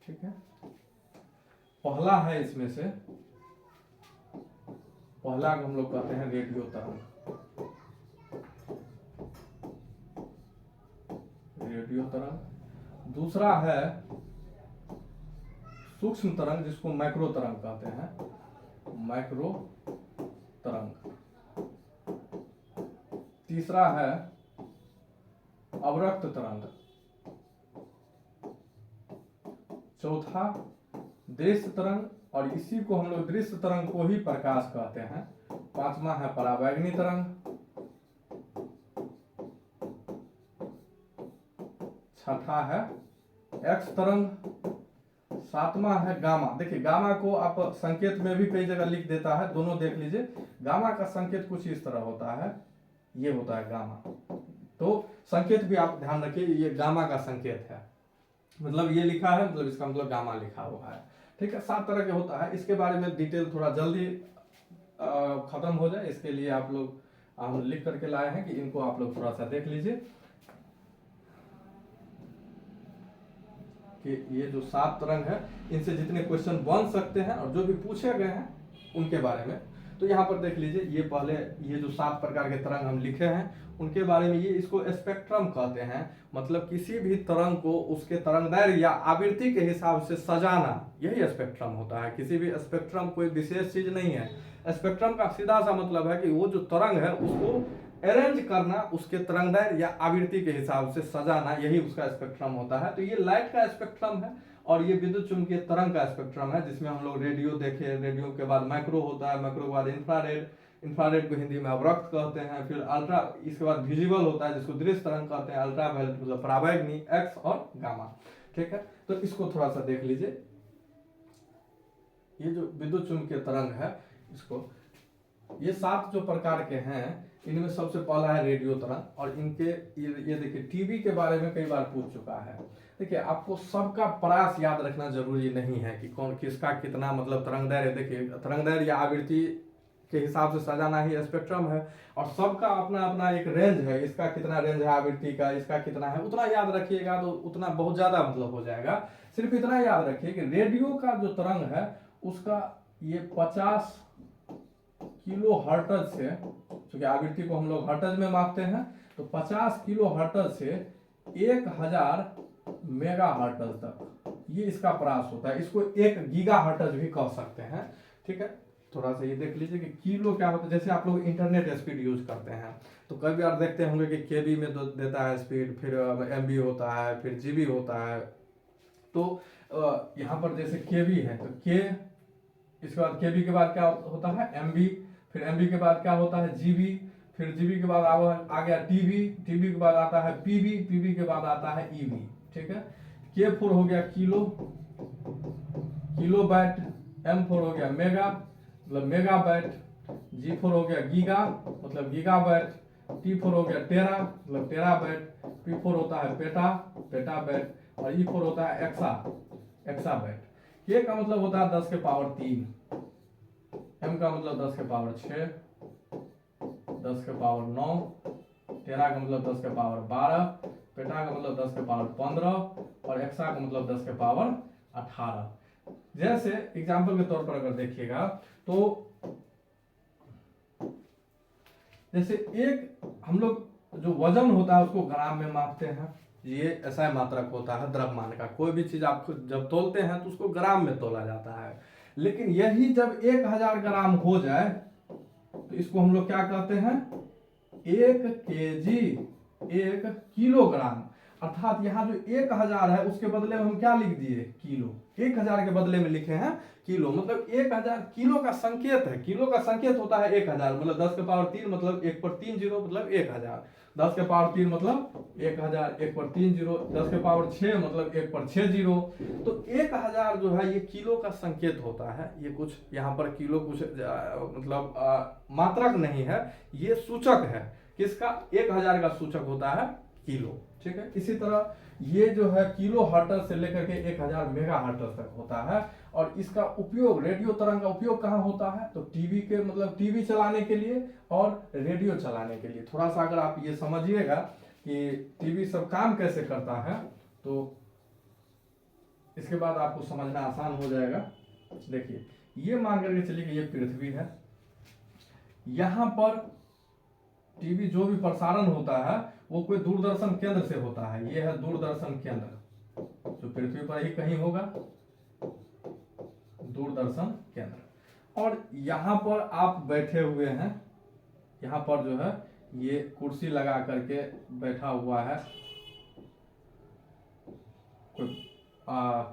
ठीक है। पहला है इसमें से, पहला को हम लोग कहते हैं रेडियो तरंग। रेडियो तरंग। दूसरा है सूक्ष्म तरंग, जिसको माइक्रो तरंग कहते हैं, माइक्रो तरंग। तीसरा है अवरक्त तरंग। चौथा दृश्य तरंग, और इसी को हम लोग दृश्य तरंग को ही प्रकाश कहते हैं। पांचवा है परावैंगनी तरंग। छठा है एक्स तरंग। सातवां है गामा। देखिए गामा को आप संकेत में भी कई जगह लिख देता है, दोनों देख लीजिए। गामा का संकेत कुछ इस तरह होता है, ये होता है गामा। तो संकेत भी आप ध्यान रखिए, ये गामा का संकेत है, मतलब ये लिखा है, मतलब इसका मतलब गामा लिखा हुआ है। ठीक है, 7 तरह के होता है। इसके बारे में डिटेल थोड़ा जल्दी खत्म हो जाए, इसके लिए आप लोग हम लिख करके लाए हैं कि इनको आप लोग थोड़ा सा देख लीजिए कि ये जो 7 तरंग है, इनसे जितने क्वेश्चन बन सकते हैं और जो भी पूछे गए हैं उनके बारे में। तो यहाँ पर देख लीजिए, ये पहले ये जो 7 प्रकार के तरंग हम लिखे हैं उनके बारे में, ये इसको स्पेक्ट्रम कहते हैं। मतलब किसी भी तरंग को उसके तरंगदैर्घ्य या आवृत्ति के हिसाब से सजाना, यही स्पेक्ट्रम होता है। किसी भी स्पेक्ट्रम कोई विशेष चीज नहीं है। स्पेक्ट्रम का सीधा सा मतलब है कि वो जो तरंग है उसको अरेंज करना, उसके तरंगदैर्घ्य या आवृत्ति के हिसाब से सजाना, यही उसका स्पेक्ट्रम होता है। तो ये लाइट का स्पेक्ट्रम है और ये विद्युत चुम्बकीय तरंग का स्पेक्ट्रम है, जिसमें हम लोग रेडियो देखे, रेडियो के बाद माइक्रो होता है, माइक्रो के बाद इंफ्रारेड, इंफ्रारेड को हिंदी में अवरक्त कहते हैं, फिर अल्ट्रा, इसके बाद विजिबल होता है जिसको दृश्य तरंग कहते हैं, अल्ट्रा वायलेट मतलब पराबैंगनी, एक्स और गामा। ठीक है, तो इसको थोड़ा सा देख लीजिए। ये जो विद्युत चुम्बकीय तरंग है, इसको ये 7 जो प्रकार के हैं, इनमें सबसे पहला है रेडियो तरंग। और इनके ये देखिए, टीवी के बारे में कई बार पूछ चुका है। देखिए, आपको सबका परास याद रखना जरूरी नहीं है कि कौन किसका कितना मतलब तरंगदैर्घ्य। देखिए, तरंगदैर्घ्य या आवृत्ति के हिसाब से सजाना ही स्पेक्ट्रम है, और सबका अपना अपना एक रेंज है। इसका कितना रेंज है आवृत्ति का, इसका कितना है, उतना याद रखिएगा तो उतना बहुत ज्यादा मतलब हो जाएगा। सिर्फ इतना याद रखिए कि रेडियो का जो तरंग है उसका ये 50 किलो हर्ट्ज से, क्योंकि आवृत्ति को हम लोग हर्ट्ज में मापते हैं, तो 50 किलो हर्ट्ज से 1000 मेगा हर्ट्ज तक ये इसका परास होता है। इसको 1 गीगा हर्ट्ज भी कह सकते हैं। ठीक है, थोड़ा सा ये देख लीजिए कि किलो क्या होता है। जैसे आप लोग इंटरनेट स्पीड यूज करते हैं तो कई बार देखते होंगे कि केबी में देता है स्पीड, फिर एमबी होता है, फिर जीबी होता है। तो यहाँ पर जैसे केबी है तो के, इसके बाद केबी के बाद क्या होता है एमबी, फिर एमबी के बाद क्या होता है जीबी, फिर जीबी के बाद आ गया टीबी, टीबी के बाद आता है पीबी, पीबी के बाद आता है ईबी। ठीक है, के4 हो गया किलो, किलो बैट, M4 हो गया मेगा मतलब मेगा बैट, G4 हो गया गीगा मतलब गीगा बैट, T4 हो गया टेरा मतलब टेरा बैट, P4 होता है पेटा, पेटा बैट, और E4 होता है एक्सा, एक्सा बैट। के का मतलब होता है 10 के पावर 3, M का मतलब 10 के पावर 6, 10 के पावर 9, टेरा का मतलब 10 के पावर 12, पेटा का मतलब 10 के पावर 15, और एक्सा का मतलब 10 के पावर 18। जैसे एग्जाम्पल के तौर पर अगर देखिएगा तो जैसे एक हम लोग जो वजन होता है उसको ग्राम में मापते हैं। ये ऐसा मात्रक होता है द्रव्यमान का। कोई भी चीज आप जब तोलते हैं तो उसको ग्राम में तोला जाता है। लेकिन यही जब 1000 ग्राम हो जाए तो इसको हम लोग क्या कहते हैं, 1 केजी, 1 किलोग्राम। अर्थात यहाँ जो 1000 है उसके बदले में हम क्या लिख दिए, किलो। 1000 के बदले में लिखे हैं किलो, मतलब 1000 किलो का संकेत है। किलो का संकेत होता है 1000, मतलब 10 के पावर 3 मतलब 1 पर 3 जीरो मतलब 1000, 10 के पावर 3 मतलब 1000, 1 पर 3 जीरो, 10 के पावर 6 मतलब 1 पर 6 जीरो। तो 1000 जो है ये किलो का संकेत होता है। ये कुछ यहाँ पर किलो कुछ मतलब मात्रक नहीं है, ये सूचक है। किसका, 1000 का सूचक होता है किलो। ठीक है, इसी तरह ये जो है किलो हर्ट्ज से लेकर के 1000 मेगा हर्ट्ज तक होता है। और इसका उपयोग, रेडियो तरंग का उपयोग कहाँ होता है, तो टीवी के मतलब टीवी चलाने के लिए और रेडियो चलाने के लिए। थोड़ा सा अगर आप ये समझिएगा कि टीवी सब काम कैसे करता है तो इसके बाद आपको समझना आसान हो जाएगा। देखिए, ये मान करके चलिए कि ये पृथ्वी है, यहाँ पर टीवी जो भी प्रसारण होता है वो कोई दूरदर्शन केंद्र से होता है। ये है दूरदर्शन केंद्र, जो पृथ्वी पर ही कहीं होगा, दूरदर्शन केंद्र। और यहाँ पर आप बैठे हुए हैं, यहाँ पर जो है ये कुर्सी लगा करके बैठा हुआ है कोई,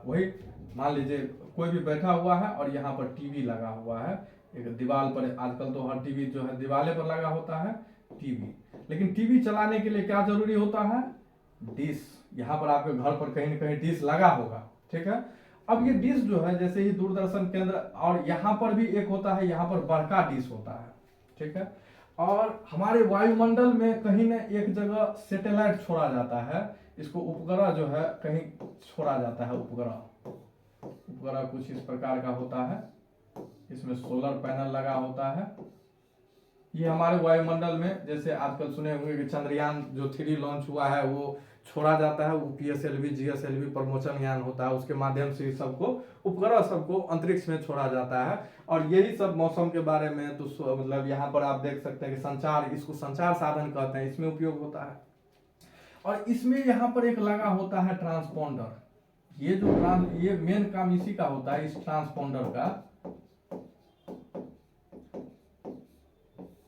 वही मान लीजिए कोई भी बैठा हुआ है और यहाँ पर टीवी लगा हुआ है एक दीवार पर। आजकल तो हर टीवी जो है दीवाले पर लगा होता है टीवी। लेकिन टीवी चलाने के लिए क्या जरूरी होता है, डिश। यहाँ पर आपके घर पर कहीं न कहीं डिश लगा होगा। ठीक है, अब ये डिश जो है जैसे ही दूरदर्शन केंद्र, और यहाँ पर भी एक होता है, यहाँ पर बड़का डिश होता है। ठीक है, और हमारे वायुमंडल में कहीं न एक जगह सैटेलाइट छोड़ा जाता है। इसको उपग्रह जो है कहीं छोड़ा जाता है। उपग्रह, उपग्रह कुछ इस प्रकार का होता है, इसमें सोलर पैनल लगा होता है। ये हमारे वायुमंडल में, जैसे आजकल सुने होंगे कि चंद्रयान जो 3 लॉन्च हुआ है वो छोड़ा जाता है, वो PSLV GSLV प्रमोशन यान होता है, उसके माध्यम से सबको उपग्रह सबको अंतरिक्ष में छोड़ा जाता है। और यही सब मौसम के बारे में तो मतलब यहाँ पर आप देख सकते हैं कि संचार, इसको संचार साधन कहते हैं, इसमें उपयोग होता है। और इसमें यहाँ पर एक लगा होता है ट्रांसपोंडर। ये मेन काम इसी का होता है, इस ट्रांसपोंडर का।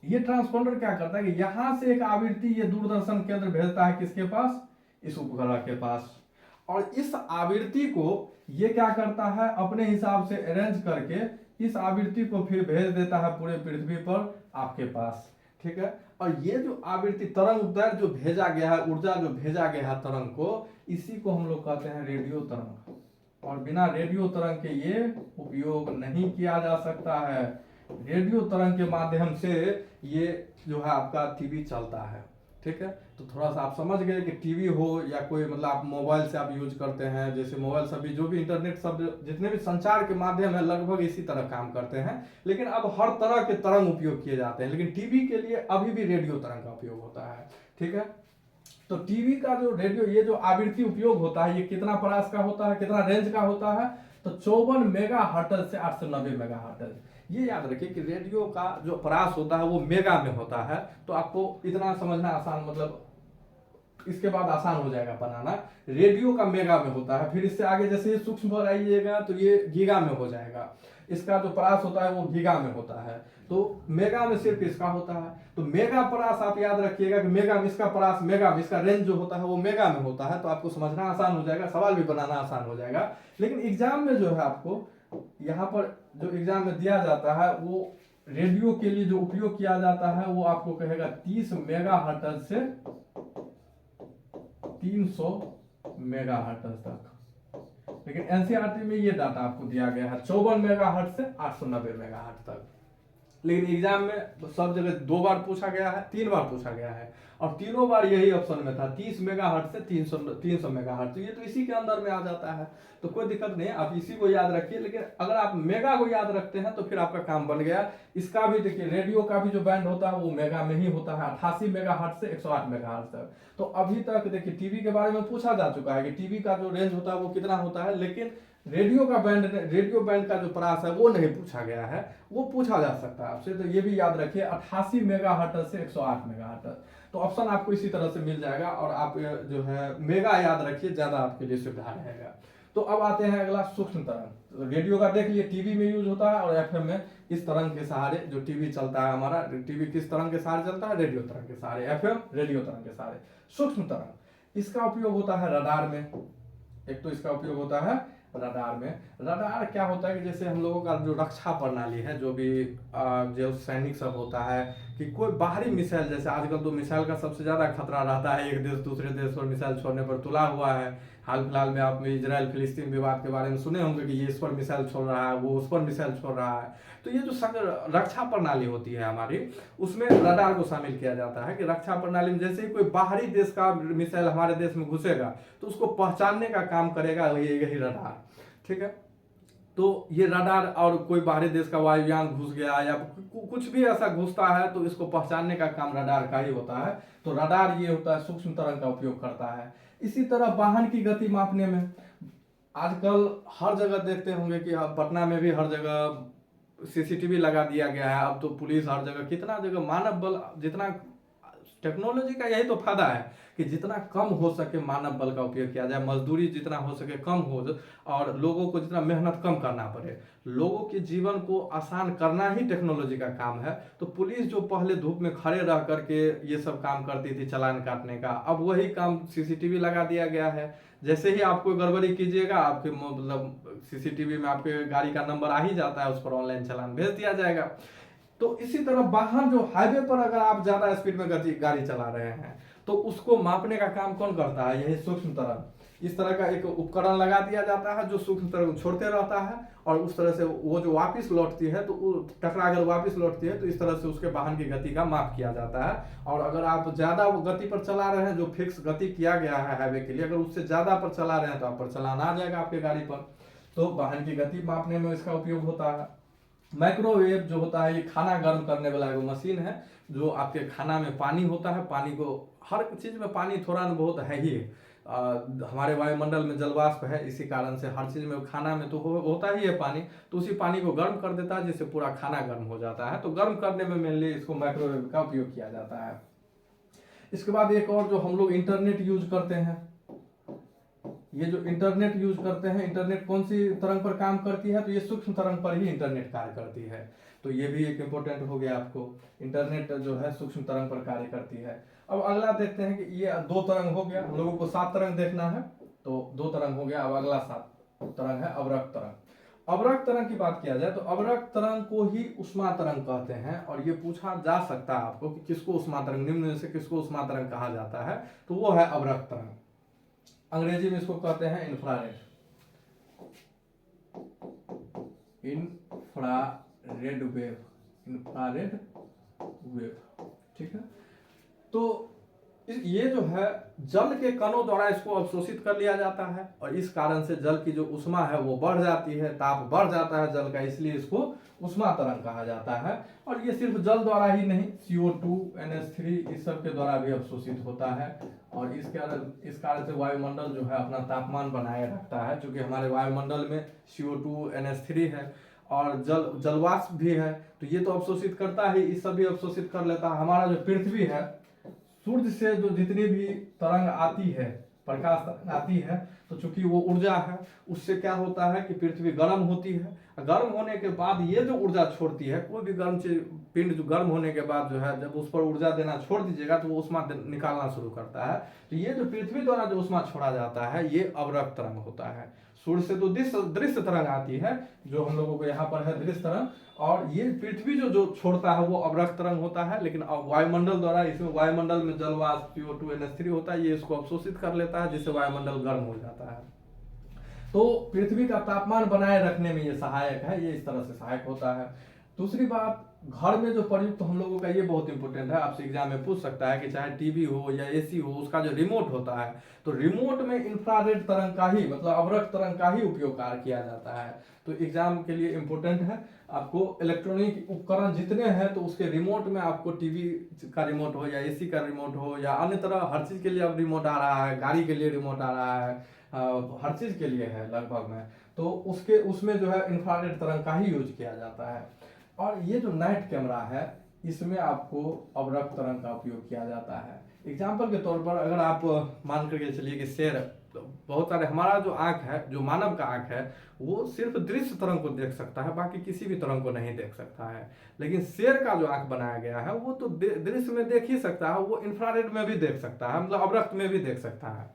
ये ट्रांसपोंडर क्या करता है कि यहां से एक आवृत्ति ये दूरदर्शन केंद्र भेजता है किसके पास, इस उपग्रह के पास। और इस आवृत्ति को ये क्या करता है, अपने हिसाब से अरेंज करके इस आवृत्ति को फिर भेज देता है पूरे पृथ्वी पर आपके पास, ठीक है। और ये जो आवृत्ति तरंग उधर जो भेजा गया है, ऊर्जा जो भेजा गया है तरंग को, इसी को हम लोग कहते हैं रेडियो तरंग। और बिना रेडियो तरंग के ये उपयोग नहीं किया जा सकता है। रेडियो तरंग के माध्यम से ये जो है आपका टीवी चलता है, ठीक है। तो थोड़ा सा आप समझ गए कि टीवी हो या कोई मतलब आप मोबाइल से आप यूज करते हैं, जैसे मोबाइल सभी जो भी इंटरनेट सब जितने भी संचार के माध्यम है लगभग इसी तरह काम करते हैं। लेकिन अब हर तरह के तरंग उपयोग किए जाते हैं, लेकिन टीवी के लिए अभी भी रेडियो तरंग का उपयोग होता है, ठीक है। तो टीवी का जो रेडियो ये जो आवृत्ति उपयोग होता है, ये कितना परास का होता है, कितना रेंज का होता है, तो 54 मेगा हर्ट्ज से 890 मेगा हर्ट्ज। ये याद रखिए कि रेडियो का जो परास होता है वो मेगा में होता है। तो आपको इतना समझना आसान, मतलब इसके बाद आसान हो जाएगा बनाना। रेडियो का मेगा में होता है, फिर इससे आगे जैसे सूक्ष्म पर आइएगा तो ये गीगा में हो जाएगा। इसका जो परास होता है वो गीगा में होता है, तो मेगा में सिर्फ इसका होता है। तो मेगा परास आप याद रखिएगा कि मेगा में इसका परास, मेगा में इसका रेंज जो होता है वो मेगा में होता है। तो आपको समझना आसान हो जाएगा, सवाल भी बनाना आसान हो जाएगा। लेकिन एग्जाम में जो है आपको यहाँ पर जो एग्जाम में दिया जाता है वो रेडियो के लिए जो उपयोग किया जाता है वो आपको कहेगा 30 मेगा हर्ट्ज से 300 मेगा हर्ट्ज तक। लेकिन एनसीईआरटी में ये डाटा आपको दिया गया है 54 मेगा हर्ट्ज से 890 मेगा हर्ट्ज तक। लेकिन एग्जाम में सब जगह 2 बार पूछा गया है, 3 बार पूछा गया है, और तीनों बार यही ऑप्शन में था 30 मेगा हर्ट्ज से 300 मेगा हर्ट्ज। तो ये तो इसी के अंदर में आ जाता है, तो कोई दिक्कत नहीं, आप इसी को याद रखिए। लेकिन अगर आप मेगा को याद रखते हैं तो फिर आपका काम बन गया। इसका भी देखिए, रेडियो का भी जो बैंड होता है वो मेगा में ही होता है, 88 मेगा हर्ट्ज से 108 मेगा हर्ट्ज तक। तो अभी तक देखिए टीवी के बारे में पूछा जा चुका है कि टीवी का जो रेंज होता है वो कितना होता है, लेकिन रेडियो बैंड का जो परास है वो नहीं पूछा गया है। वो पूछा जा सकता है आपसे, तो ये भी याद रखिए 88 मेगा हर्ट्ज से 108 मेगा हर्ट्ज। तो ऑप्शन आपको इसी तरह से मिल जाएगा, और आप जो है मेगा याद रखिए, ज्यादा आपके लिए सुविधा रहेगा। तो अब आते हैं अगला सूक्ष्म तरंग। तो रेडियो का देख लिए टीवी में यूज होता है, और एफएम में इस तरंग के सहारे जो टीवी चलता है हमारा, टीवी किस तरंग के सहारे चलता है, रेडियो तरंग के सहारे, एफएम रेडियो तरंग के सहारे। सूक्ष्म तरंग, इसका उपयोग होता है रडार में। एक तो इसका उपयोग होता है रडार में। रडार क्या होता है कि जैसे हम लोगों का जो रक्षा प्रणाली है, जो भी जो सैनिक सब होता है, कि कोई बाहरी मिसाइल, जैसे आजकल तो मिसाइल का सबसे ज्यादा खतरा रहता है, एक देश दूसरे देश पर मिसाइल छोड़ने पर तुला हुआ है। हाल फिलहाल में आप इजराइल फिलिस्तीन विवाद के बारे में सुने होंगे कि ये इस पर मिसाइल छोड़ रहा है, वो उस पर मिसाइल छोड़ रहा है। तो ये जो रक्षा प्रणाली होती है हमारी, उसमें रडार को शामिल किया जाता है। कि रक्षा प्रणाली में जैसे ही कोई बाहरी देश का मिसाइल हमारे देश में घुसेगा तो उसको पहचानने का काम करेगा यही रडार, ठीक है। तो ये रडार, और कोई बाहरी देश का वायुयान घुस गया या कुछ भी ऐसा घुसता है तो इसको पहचानने का काम रडार का ही होता है। तो रडार ये होता है, सूक्ष्म तरंग का उपयोग करता है। इसी तरह वाहन की गति मापने में आजकल हर जगह देखते होंगे कि पटना में भी हर जगह सीसीटीवी लगा दिया गया है। अब तो पुलिस हर जगह, कितना जगह मानव बल, जितना टेक्नोलॉजी का यही तो फायदा है कि जितना कम हो सके मानव बल का उपयोग किया जाए, मजदूरी जितना हो सके कम हो, और लोगों को जितना मेहनत कम करना पड़े, लोगों के जीवन को आसान करना ही टेक्नोलॉजी का काम है। तो पुलिस जो पहले धूप में खड़े रह करके ये सब काम करती थी चालान काटने का, अब वही काम सीसीटीवी लगा दिया गया है। जैसे ही आपको गड़बड़ी कीजिएगा, आपके मतलब सीसीटीवी में आपके गाड़ी का नंबर आ ही जाता है, उस पर ऑनलाइन चालान भेज दिया जाएगा। तो इसी तरह वाहन जो हाईवे पर अगर आप ज्यादा स्पीड में गाड़ी चला रहे हैं तो उसको मापने का काम कौन करता है, यही सूक्ष्म तरंग। इस तरह का एक उपकरण लगा दिया जाता है जो सूक्ष्म तरंग छोड़ते रहता है, और उस तरह से वो जो वापस लौटती है तो टकरा कर वापस लौटती है, तो इस तरह से उसके वाहन की गति का माप किया जाता है। और अगर आप ज्यादा गति पर चला रहे हैं, जो फिक्स गति किया गया है हाईवे के लिए, अगर उससे ज्यादा पर चला रहे हैं तो आप पर चलान आ जाएगा आपके गाड़ी पर। तो वाहन की गति मापने में इसका उपयोग होता है। माइक्रोवेव जो होता है, ये खाना गर्म करने वाला एक मशीन है, जो आपके खाना में पानी होता है, पानी को, हर चीज में पानी थोड़ा न बहुत है ही, हमारे वायुमंडल में जलवाष्प है, इसी कारण से हर चीज़ में, खाना में तो होता ही है पानी, तो उसी पानी को गर्म कर देता है जिससे पूरा खाना गर्म हो जाता है। तो गर्म करने में मेनली इसको माइक्रोवेव का उपयोग किया जाता है। इसके बाद एक और जो हम लोग इंटरनेट यूज करते हैं, ये जो इंटरनेट यूज करते हैं, इंटरनेट कौन सी तरंग पर काम करती है, तो ये सूक्ष्म तरंग पर ही इंटरनेट कार्य करती है। तो ये भी एक इम्पोर्टेंट हो गया आपको, इंटरनेट जो है सूक्ष्म तरंग पर कार्य करती है। अब अगला देखते हैं कि ये 2 तरंग हो गया, हम लोगों को 7 तरंग देखना है, तो 2 तरंग हो गया। अब अगला 7 तरंग है अवरक्त तरंग। अवरक्त तरंग की बात किया जाए तो अवरक्त तरंग को ही उष्मा तरंग कहते हैं, और ये पूछा जा सकता है आपको कि किसको उष्मा तरंग, निम्न में से किसको उष्मा तरंग कहा जाता है, तो वो है अवरक्त तरंग। अंग्रेजी में इसको कहते हैं infrared, infrared wave, infrared wave, ठीक है। तो ये जो है जल के कणों द्वारा इसको अवशोषित कर लिया जाता है, और इस कारण से जल की जो उष्मा है वो बढ़ जाती है, ताप बढ़ जाता है जल का, इसलिए इसको उष्मा तरंग कहा जाता है। और ये सिर्फ जल द्वारा ही नहीं, CO2, NH3 इस सब के द्वारा भी अवशोषित होता है, और इस कारण से वायुमंडल जो है अपना तापमान बनाए रखता है, क्योंकि हमारे वायुमंडल में CO2, NH3 है और जलवाष्प भी है, तो ये तो अवशोषित करता ही, इस सब भी अवशोषित कर लेता है। हमारा जो पृथ्वी है, सूर्य से जो जितनी भी तरंग आती है, प्रकाश तरंग आती है, तो चूंकि वो ऊर्जा है, उससे क्या होता है कि पृथ्वी गर्म होती है। गर्म होने के बाद ये जो ऊर्जा छोड़ती है, कोई भी गर्म चीज पिंड जो गर्म होने के बाद जो है, जब उस पर ऊर्जा देना छोड़ दीजिएगा तो वो उष्मा निकालना शुरू करता है। तो ये जो पृथ्वी द्वारा जो उष्मा छोड़ा जाता है, ये अवरक्त तरंग होता है। सूर्य से तो दृश्य तरंग आती है, जो हम लोगों को यहाँ पर है दृश्य तरंग, और ये पृथ्वी जो छोड़ता है वो अवरक्त तरंग होता है। लेकिन वायुमंडल द्वारा, इसमें वायुमंडल में जलवाष्प CO2, NH3 होता है, ये इसको अवशोषित कर लेता है, जिससे वायुमंडल गर्म हो जाता है। तो पृथ्वी का तापमान बनाए रखने में ये सहायक है, ये इस तरह से सहायक होता है। दूसरी बात, घर में जो प्रयुक्त हम लोगों का, ये बहुत इंपॉर्टेंट है, आपसे एग्जाम में पूछ सकता है कि चाहे टीवी हो या एसी हो, उसका जो रिमोट होता है, तो रिमोट में इंफ्रारेड तरंग का ही, मतलब अवरक्त तरंग का ही उपयोग किया जाता है। तो एग्जाम के लिए इंपॉर्टेंट है। आपको इलेक्ट्रॉनिक उपकरण जितने हैं, तो उसके रिमोट में आपको टीवी का रिमोट हो या एसी का रिमोट हो या अन्य तरह हर चीज के लिए अब रिमोट आ रहा है, गाड़ी के लिए रिमोट आ रहा है, हर चीज के लिए है लगभग में, तो उसमें जो है इंफ्रारेड तरंग का ही यूज किया जाता है। और ये जो नाइट कैमरा है, इसमें आपको अवरक्त तरंग का उपयोग किया जाता है। एग्जाम्पल के तौर पर अगर आप मान करके चलिए कि शेर, तो बहुत सारे, हमारा जो आंख है, जो मानव का आंख है, वो सिर्फ दृश्य तरंग को देख सकता है, बाकी किसी भी तरंग को नहीं देख सकता है। लेकिन शेर का जो आंख बनाया गया है, वो तो दृश्य में देख ही सकता है, वो इंफ्रारेड में भी देख सकता है, मतलब अवरक्त में भी देख सकता है।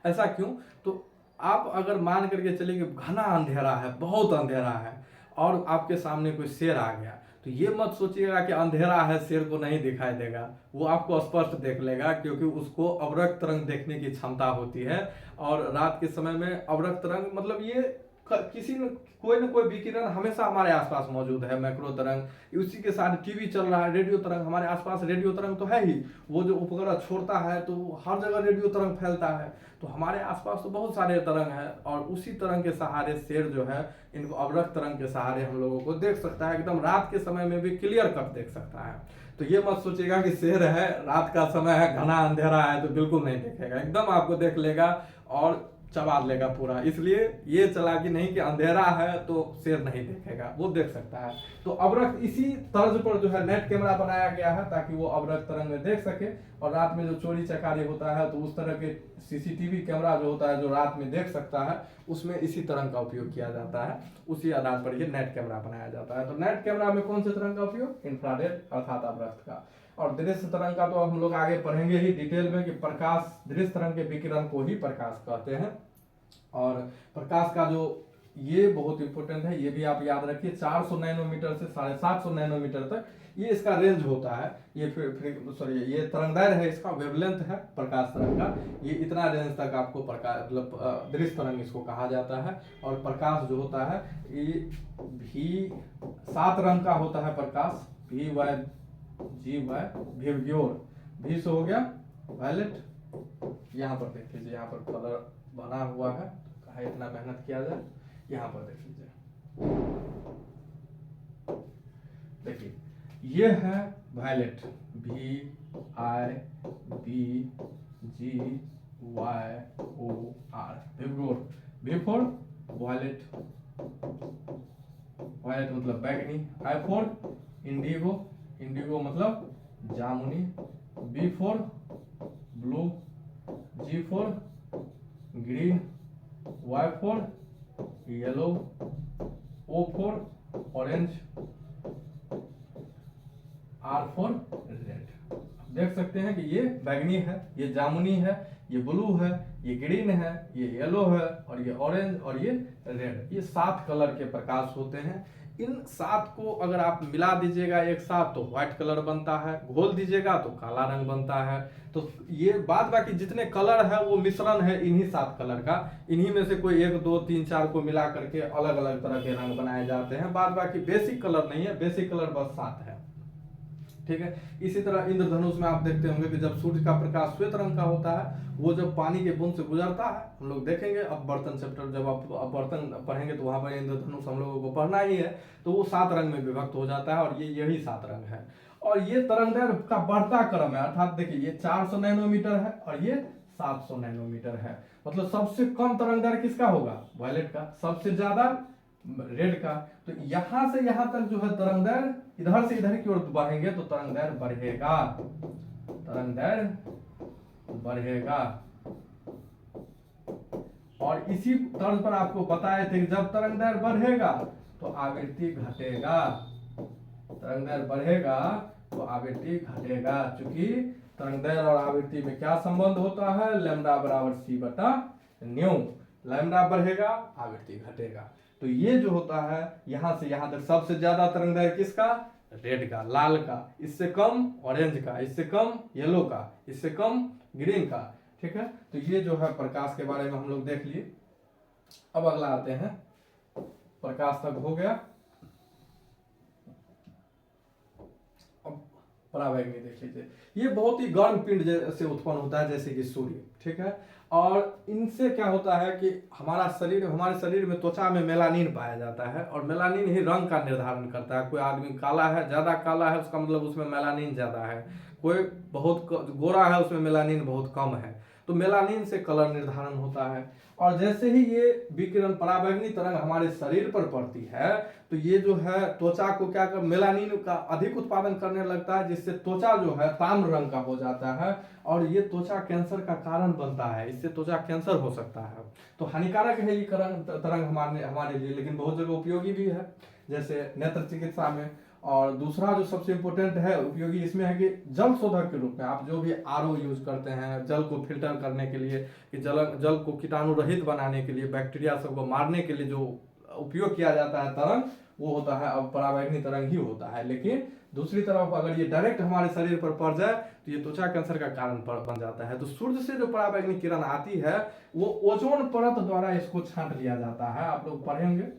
ऐसा क्यों? तो आप अगर मान करके चलिए कि घना अंधेरा है, बहुत अंधेरा है, और आपके सामने कोई शेर आ गया, तो ये मत सोचिएगा कि अंधेरा है शेर को नहीं दिखाई देगा, वो आपको स्पष्ट देख लेगा, क्योंकि उसको अवरक्त तरंग देखने की क्षमता होती है। और रात के समय में अवरक्त तरंग, मतलब ये किसी न कोई विकिरण हमेशा हमारे आसपास मौजूद है, मैक्रो तरंग, उसी के साथ टीवी चल रहा है, रेडियो तरंग, हमारे आसपास रेडियो तरंग तो है ही, वो जो उपग्रह छोड़ता है तो हर जगह रेडियो तरंग फैलता है, तो हमारे आसपास तो बहुत सारे तरंग हैं, और उसी तरंग के सहारे शेर जो है इन अवरक्त तरंग के सहारे हम लोगों को देख सकता है, एकदम रात के समय में भी क्लियर कट देख सकता है। तो ये मत सोचिएगा कि शेर है, रात का समय है, घना अंधेरा है, तो बिल्कुल नहीं देखेगा, एकदम आपको देख लेगा और चबा लेगा पूरा। इसलिए ये चालाकी नहीं कि अंधेरा है तो शेर नहीं देखेगा, वो देख सकता है। तो अवरक्त इसी तर्ज पर जो है नेट कैमरा बनाया गया है, ताकि वो अवरक्त तरंग में देख सके, और रात में जो चोरी चकारी होता है तो उस तरह के CCTV कैमरा जो होता है, जो रात में देख सकता है, उसमें इसी तरंग का उपयोग किया जाता है, उसी आधार पर ये नेट कैमरा बनाया जाता है। तो नेट कैमरा में कौन से तरंग का उपयोग? इंफ्रारेड अर्थात अवरक्त का। और दृश्य तरंग का तो हम लोग आगे पढ़ेंगे ही डिटेल में, कि प्रकाश, दृश्य तरंग के विकिरण को ही प्रकाश कहते हैं। और प्रकाश का जो, ये बहुत इंपॉर्टेंट है, ये भी आप याद रखिए, 400 नैनोमीटर से 750 नैनोमीटर तक ये इसका रेंज होता है। ये ये तरंगदैर्घ्य है, इसका वेवलेंथ है प्रकाश तरंग का, ये इतना रेंज तक आपको प्रकाश, मतलब दृश्य तरंग इसको कहा जाता है। और प्रकाश जो होता है, ये भी 7 रंग का होता है प्रकाश, VY GY विव्योर, भी से हो गया वायलेट, यहाँ पर देख लीजिए, यहाँ पर कलर बना हुआ है, कहा इतना मेहनत किया जाए, यहाँ पर देख लीजिए, देखिए ये है वायलेट, VIB GY VYOR, विवगोर। V फॉर वॉयलेट, वॉयलेट मतलब बैगनी। I फॉर इंडिगो, इंडिगो मतलब जामुनी। B for blue, G for green, Y for yellow, O for orange, R for red. देख सकते हैं कि ये बैगनी है, ये जामुनी है, ये ब्लू है, ये ग्रीन है, ये येलो है, और ये ऑरेंज, और ये रेड। ये 7 कलर के प्रकाश होते हैं। इन 7 को अगर आप मिला दीजिएगा एक साथ तो व्हाइट कलर बनता है, घोल दीजिएगा तो काला रंग बनता है। तो ये बाद बाकी जितने कलर है वो मिश्रण है इन्हीं 7 कलर का। इन्हीं में से कोई 1 2 3 4 को मिला करके अलग अलग तरह के रंग बनाए जाते हैं। बाद बाकी बेसिक कलर नहीं है, बेसिक कलर बस 7 है। ठीक है। इसी तरह इंद्रधनुष में आप देखते होंगे कि जब सूर्य का प्रकाश श्वेत रंग का होता है, वो जब पानी के बूंद से गुजरता है, हम लोग देखेंगे अब बर्तन चैप्टर जब आप बर्तन पढ़ेंगे तो वहां पर इंद्रधनुष हम लोगों को पढ़ना ही है, तो वो 7 रंग में विभक्त हो जाता है, और ये यही 7 रंग है। और ये तरंगदैर्घ्य का बढ़ता क्रम है, अर्थात देखिए ये 400 नैनोमीटर है और ये 700 नैनोमीटर है। मतलब सबसे कम तरंगदैर्घ्य किसका होगा? वायलेट का। सबसे ज्यादा रेड का। तो यहां से यहां तक जो है तरंगदैर्घ्य, इधर से इधर की ओर बढ़ेंगे तो तरंगदैर्घ्य बढ़ेगा, तरंगदैर्घ्य बढ़ेगा। और इसी तर्ज पर आपको बताए थे कि जब तरंगदैर्घ्य बढ़ेगा तो आवृत्ति घटेगा, तरंगदैर्घ्य बढ़ेगा तो आवृत्ति घटेगा। चूंकि तरंगदैर्घ्य और आवृत्ति में क्या संबंध होता है? लैम्डा बराबर c बटा न्यू। लैम्डा बढ़ेगा, आवृत्ति घटेगा। तो ये जो होता है यहां से यहां तक सबसे ज्यादा तरंगदैर्घ्य किसका? रेड का, लाल का। इससे कम ऑरेंज का, इससे कम येलो का, इससे कम ग्रीन का। ठीक है। तो ये जो है प्रकाश के बारे में हम लोग देख लिए। अब अगला आते हैं, प्रकाश तक हो गया। अब परावैंगनी देख लीजिए। ये बहुत ही गर्म पिंड से उत्पन्न होता है जैसे कि सूर्य। ठीक है। और इनसे क्या होता है कि हमारे शरीर में त्वचा में मेलानिन पाया जाता है, और मेलानिन ही रंग का निर्धारण करता है। कोई आदमी काला है, ज्यादा काला है, उसका मतलब उसमें मेलानिन ज्यादा है। कोई बहुत गोरा है, उसमें मेलानिन बहुत कम है। तो मेलानिन से कलर निर्धारण होता है। और जैसे ही ये विकिरण पराबैंगनी तरंग हमारे शरीर पर पड़ती है तो ये जो है त्वचा को क्या कर, मेलानिन का अधिक उत्पादन करने लगता है, जिससे त्वचा जो है ताम्र रंग का हो जाता है, और ये त्वचा कैंसर का कारण बनता है। इससे त्वचा कैंसर हो सकता है। तो हानिकारक है ये तरंग हमारे लिए, लेकिन बहुत जगह उपयोगी भी है, जैसे नेत्र चिकित्सा में। और दूसरा जो सबसे इंपॉर्टेंट है उपयोगी इसमें है कि जल शोधक के रूप में आप जो भी आरओ यूज करते हैं जल को फिल्टर करने के लिए, कि जल को कीटाणु रहित बनाने के लिए, बैक्टीरिया सबको मारने के लिए जो उपयोग किया जाता है तरंग, वो होता है अब पराबैंगनी तरंग ही होता है। लेकिन दूसरी तरफ अगर ये डायरेक्ट हमारे शरीर पर पड़ जाए तो ये त्वचा कैंसर का कारण बन जाता है। तो सूर्य से जो पराबैंगनी किरण आती है वो ओजोन परत द्वारा इसको छांट लिया जाता है। आप लोग पढ़ेंगे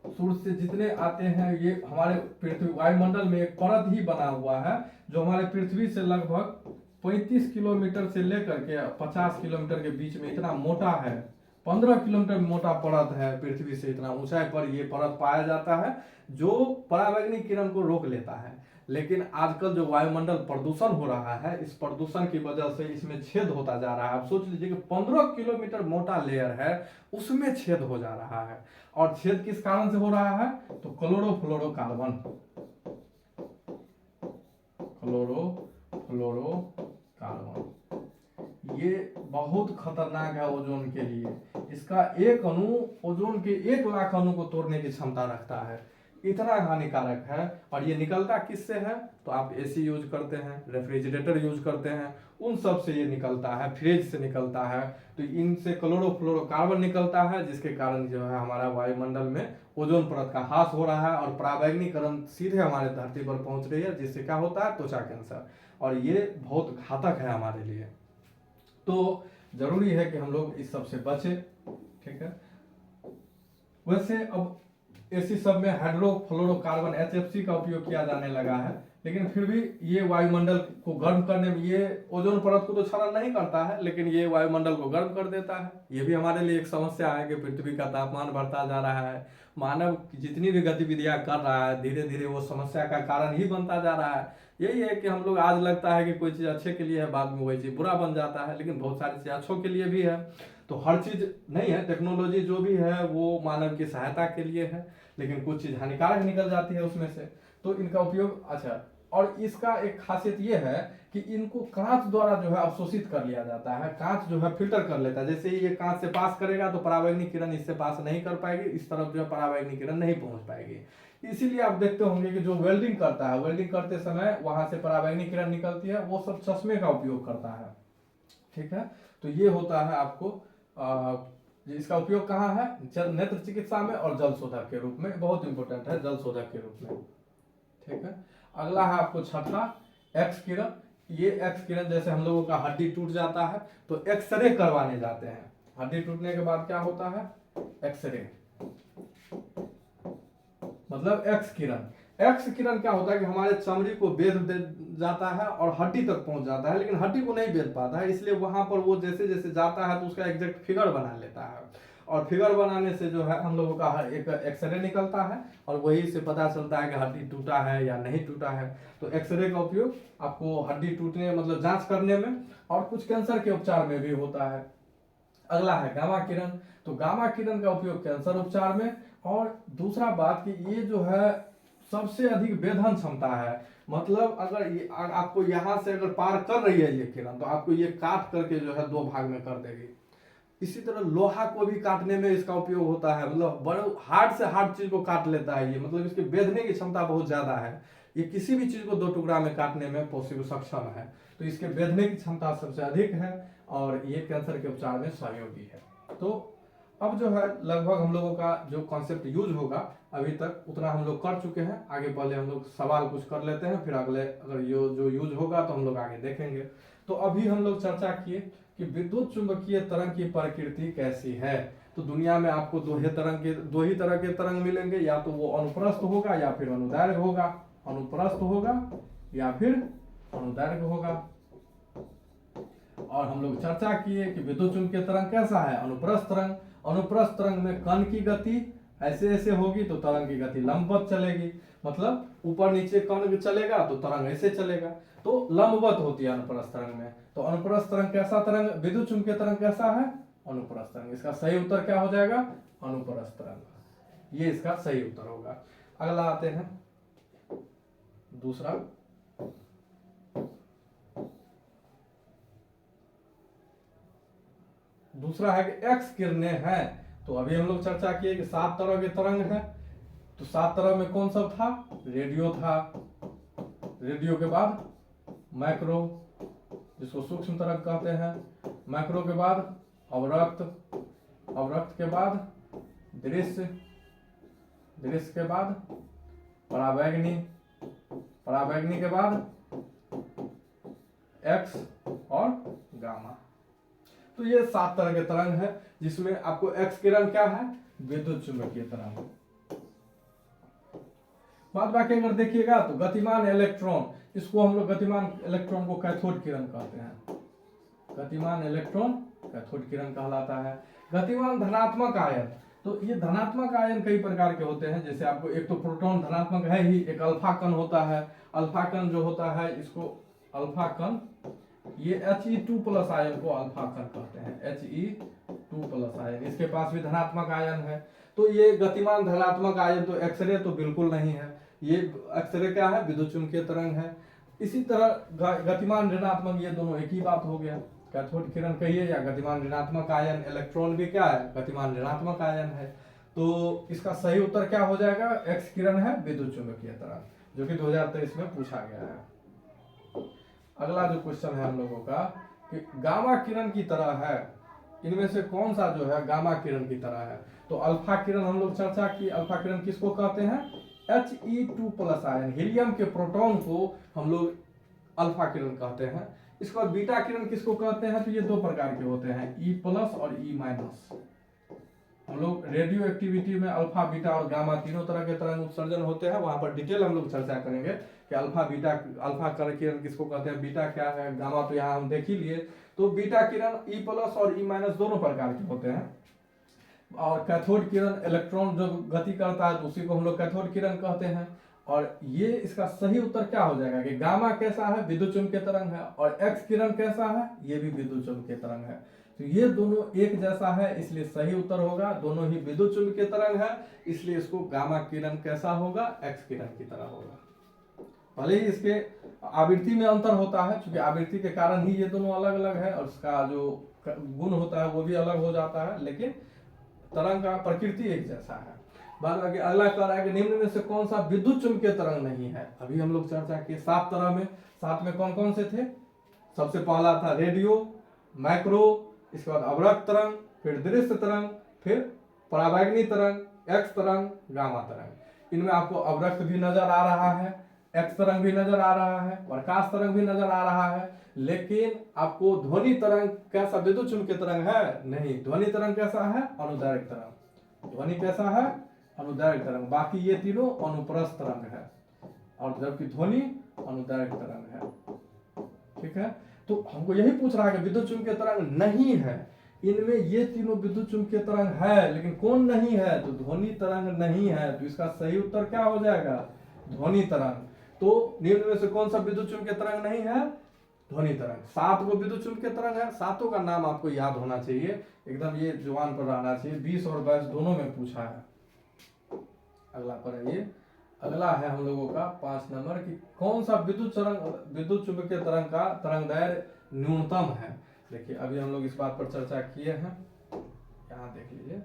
सूर्य से जितने आते हैं, ये हमारे पृथ्वी वायुमंडल में एक परत ही बना हुआ है जो हमारे पृथ्वी से लगभग 35 किलोमीटर से लेकर के 50 किलोमीटर के बीच में इतना मोटा है। 15 किलोमीटर मोटा परत है पृथ्वी से, इतना ऊंचाई पर ये परत पाया जाता है जो पराबैंगनी किरण को रोक लेता है। लेकिन आजकल जो वायुमंडल प्रदूषण हो रहा है, इस प्रदूषण की वजह से इसमें छेद होता जा रहा है। आप सोच लीजिए कि 15 किलोमीटर मोटा लेयर है, उसमें छेद हो जा रहा है। और छेद किस कारण से हो रहा है? तो क्लोरोफ्लोरोकार्बन, ये बहुत खतरनाक है ओजोन के लिए। इसका एक अणु ओजोन के 1 लाख अणु को तोड़ने की क्षमता रखता है, इतना हानिकारक है। और ये निकलता किससे है? तो आप एसी यूज करते हैं, रेफ्रिजरेटर यूज करते हैं, उन सब से ये निकलता है, फ्रिज से निकलता है। तो इनसे क्लोरोफ्लोरोकार्बन निकलता है, जिसके कारण जो है हमारा वायुमंडल में ओजोन परत का ह्रास हो रहा है, और पराबैंगनी किरण सीधे हमारे धरती पर पहुंच रही है, जिससे क्या होता है? त्वचा कैंसर। और ये बहुत घातक है हमारे लिए। तो जरूरी है कि हम लोग इस सब से बचें। ठीक है। वैसे अब ऐसी सब में हाइड्रोफ्लोरोकार्बन HFC का उपयोग किया जाने लगा है, लेकिन फिर भी ये वायुमंडल को गर्म करने में, ये ओजोन परत को तो क्षरण नहीं करता है, लेकिन ये वायुमंडल को गर्म कर देता है। ये भी हमारे लिए एक समस्या है कि पृथ्वी का तापमान बढ़ता जा रहा है, मानव जितनी भी गतिविधियां कर रहा है धीरे धीरे वो समस्या का कारण ही बनता जा रहा है। यही है कि हम लोग आज लगता है कि कोई चीज़ अच्छे के लिए है, बाद में वही चीज़ बुरा बन जाता है, लेकिन बहुत सारी चीज़ अच्छों के लिए भी है। तो हर चीज़ नहीं है, टेक्नोलॉजी जो भी है वो मानव की सहायता के लिए है, लेकिन कुछ चीज़ हानिकारक निकल जाती है उसमें से। तो इनका उपयोग अच्छा, और इसका एक खासियत ये है कि इनको कांच द्वारा जो है अवशोषित कर लिया जाता है, कांच जो है फिल्टर कर लेता है। जैसे ही ये कांच से पास करेगा तो पराबैंगनी किरण इससे पास नहीं कर पाएगी, इस तरफ जो है पराबैंगनी किरण नहीं पहुंच पाएगी। इसीलिए आप देखते होंगे कि जो वेल्डिंग करता है, वेल्डिंग करते समय वहां से पराबैंगनी किरण निकलती है, वो सब चश्मे का उपयोग करता है। ठीक है, तो ये होता है आपको इसका उपयोग कहाँ है, नेत्र चिकित्सा में और जल शोधक के रूप में, बहुत इंपॉर्टेंट है जल शोधक के रूप में। ठीक है, अगला है आपको छठा एक्स किरण। ये एक्स किरण जैसे हम लोगों का हड्डी टूट जाता है तो एक्सरे करवाने जाते हैं। हड्डी टूटने के बाद क्या होता है, एक्सरे, मतलब एक्स किरण। एक्स किरण क्या होता है कि हमारे चमड़ी को बेध दे जाता है और हड्डी तक पहुंच जाता है, लेकिन हड्डी को नहीं बेध पाता है, इसलिए वहां पर वो जैसे जैसे जाता है तो उसका एग्जैक्ट फिगर बना लेता है। और फिगर बनाने से जो है हम लोगों का एक एक्सरे निकलता है और वही से पता चलता है कि हड्डी टूटा है या नहीं टूटा है। तो एक्सरे का उपयोग आपको हड्डी टूटने मतलब जांच करने में और कुछ कैंसर के उपचार में भी होता है। अगला है गामा किरण। तो गामा किरण का उपयोग कैंसर उपचार में, और दूसरा बात कि ये जो है सबसे अधिक वेधन क्षमता है, मतलब अगर आपको यहाँ से अगर पार कर रही है ये किरण तो आपको ये काट करके जो है दो भाग में कर देगी। इसी तरह लोहा को भी काटने में इसका उपयोग होता है, मतलब बड़े हार्ड से हार्ड चीज को काट लेता है ये, मतलब इसके बेधने की क्षमता बहुत ज्यादा है। ये किसी भी चीज को दो टुकड़ा में काटने में पॉसिबल सक्षम है, तो इसके बेधने की क्षमता सबसे अधिक है और ये कैंसर के उपचार में सहयोगी है। तो अब जो है लगभग हम लोगों का जो कॉन्सेप्ट यूज होगा अभी तक उतना हम लोग कर चुके हैं। आगे पहले हम लोग सवाल कुछ कर लेते हैं, फिर अगले अगर ये जो यूज होगा तो हम लोग आगे देखेंगे। तो अभी हम लोग चर्चा किए कि विद्युत चुंबकीय तरंग की प्रकृति कैसी है। तो दुनिया में आपको दो ही तरह के तरंग मिलेंगे, या तो वो अनुप्रस्थ होगा या फिर अनुदैर्घ्य होगा, अनुप्रस्थ होगा या फिर अनुदैर्घ्य होगा। और हम लोग चर्चा किए कि विद्युत चुंबकीय तरंग कैसा है, अनुप्रस्थ तरंग। अनुप्रस्थ तरंग में कण की गति ऐसे ऐसे होगी तो तरंग की गति लंबवत चलेगी, मतलब ऊपर नीचे कण चलेगा तो तरंग ऐसे चलेगा, तो लंबवत होती है अनुप्रस्थ तरंग में। तो अनुप्रस्थ तरंग कैसा तरंग, विद्युत चुंबकीय तरंग कैसा है, अनुप्रस्थ तरंग। इसका सही उत्तर क्या हो जाएगा, अनुप्रस्थ तरंग, ये इसका सही उत्तर होगा। अगला आते हैं दूसरा, दूसरा है कि एक्स किरणें हैं। तो अभी हम लोग चर्चा किए कि 7 तरह के तरंग हैं। तो 7 तरह में कौन सा था, रेडियो था, रेडियो के बाद मैक्रो जिसको सूक्ष्म तरंग कहते हैं, मैक्रो के बाद अवरक्त, अवरक्त के बाद दृश्य, दृश्य के बाद पराबैंगनी, पराबैंगनी के बाद एक्स और गामा। तो ये 7 तरह के तरंग है, जिसमें आपको एक्स किरण क्या है, विद्युत चुंबकीय तरंग। बाद बाकी अगर देखिएगा तो गतिमान इलेक्ट्रॉन, इसको हम लोग गतिमान इलेक्ट्रॉन को कैथोड किरण कहते हैं। गतिमान इलेक्ट्रॉन कैथोड किरण कहलाता है। गतिमान धनात्मक आयन, तो ये धनात्मक आयन कई प्रकार के होते हैं। जैसे आपको एक तो प्रोटॉन धनात्मक है ही, एक अल्फा कण होता है। अल्फा कण जो होता है इसको अल्फा कण, ये He2+ आयन को अल्फा कण कहते हैं, He2+ आयन, इसके पास भी धनात्मक आयन है। तो ये गतिमान धनात्मक आयन, तो एक्सरे तो बिल्कुल नहीं है, ये एक्सरे क्या है, विद्युत चुंबकीय तरंग है। इसी तरह गतिमान ऋणात्मक, ये दोनों एक ही बात हो गया, कैथोड किरण कहिए या गतिमान ऋणात्मक आयन। इलेक्ट्रॉन भी क्या है, गतिमान ऋणात्मक आयन है। तो इसका सही उत्तर क्या हो जाएगा, एक्स किरण है विद्युत चुंबकीय तरंग, जो कि 2023 में पूछा गया है। अगला जो क्वेश्चन है हम लोगों का कि गामा किरण की तरह है, इनमें से कौन सा जो है गामा किरण की तरह है। तो अल्फा किरण हम लोग चर्चा की, अल्फा किरण किसको कहते हैं, He2+ आयन, हीलियम के प्रोटॉन को हम लोग अल्फा किरण कहते हैं। इसके बाद बीटा किरण किसको कहते हैं, तो ये 2 प्रकार के होते हैं, E+ और E-। हम लोग रेडियो एक्टिविटी में अल्फा, बीटा और गामा तीनों तरह के तरंग उत्सर्जन होते हैं, वहां पर डिटेल हम लोग चर्चा करेंगे कि अल्फा बीटा, अल्फा किरण किसको कहते हैं, बीटा क्या है, गामा तो यहाँ हम देख ही लिए। तो बीटा किरण E+ और E- दोनों प्रकार के होते हैं। और कैथोड किरण इलेक्ट्रॉन जो गति करता है तो उसी को हम लोग कैथोड किरण कहते हैं। और ये इसका सही उत्तर क्या हो जाएगा कि गामा कैसा है, विद्युत चुम्बकीय तरंग है, और एक्स किरण कैसा है, ये भी विद्युत चुम्बकीय तरंग है। तो ये दोनों एक जैसा है, इसलिए सही उत्तर होगा दोनों ही विद्युत चुम्बकीय तरंग है, इसलिए इसको गामा किरण कैसा होगा, एक्स किरण की तरह होगा। भले ही इसके आवृत्ति में अंतर होता है, क्योंकि आवृत्ति के कारण ही ये दोनों अलग अलग है, और उसका जो गुण होता है वो भी अलग हो जाता है, लेकिन तरंग का प्रकृति एक जैसा है। बाद में अगला कह रहा है कि निम्न में से कौन सा विद्युत चुम्बकीय तरंग नहीं है। अभी हम लोग चर्चा किए 7 तरह में, 7 में कौन कौन से थे। सबसे पहला था रेडियो, माइक्रो, इसके बाद अवरक्त तरंग, फिर दृश्य तरंग, फिर पराबैंगनी तरंग, एक्स तरंग, गामा तरंग। इनमें आपको अवरक्त भी नजर आ रहा है, एक्स तरंग भी नजर आ रहा है, प्रकाश तरंग भी नजर आ रहा है, लेकिन आपको ध्वनि तरंग कैसा विद्युत चुम्बकीय तरंग है, नहीं। ध्वनि तरंग कैसा है, अनुदैर्घ्य तरंग। ध्वनि कैसा है, अनुदैर्घ्य तरंग। बाकी ये तीनों अनुप्रस्थ तरंग है, और जबकि ध्वनि अनुदैर्घ्य तरंग है। ठीक है, तो हमको यही पूछ रहा है कि विद्युत चुम्बकीय तरंग नहीं है। इनमें ये तीनों विद्युत चुम्बकीय तरंग है, लेकिन कौन नहीं है, तो ध्वनि तरंग नहीं है। तो इसका सही उत्तर क्या हो जाएगा, ध्वनि तरंग। तो निम्न में से कौन सा विद्युत चुम्बकीय तरंग नहीं है, ध्वनि तरंग। 7 को विद्युत चुम्बकीय तरंग है, 7 का नाम आपको याद होना चाहिए, एकदम ये जुबान पर रहना चाहिए। 20 और 22 दोनों में पूछा है। अगला पर है ये, अगला है हम लोगों का 5 नंबर कि कौन सा विद्युत चुम्बकीय तरंग का तरंगदैर्घ्य न्यूनतम है। देखिए अभी हम लोग इस बात पर चर्चा किए हैं, यहाँ देख लीजिए,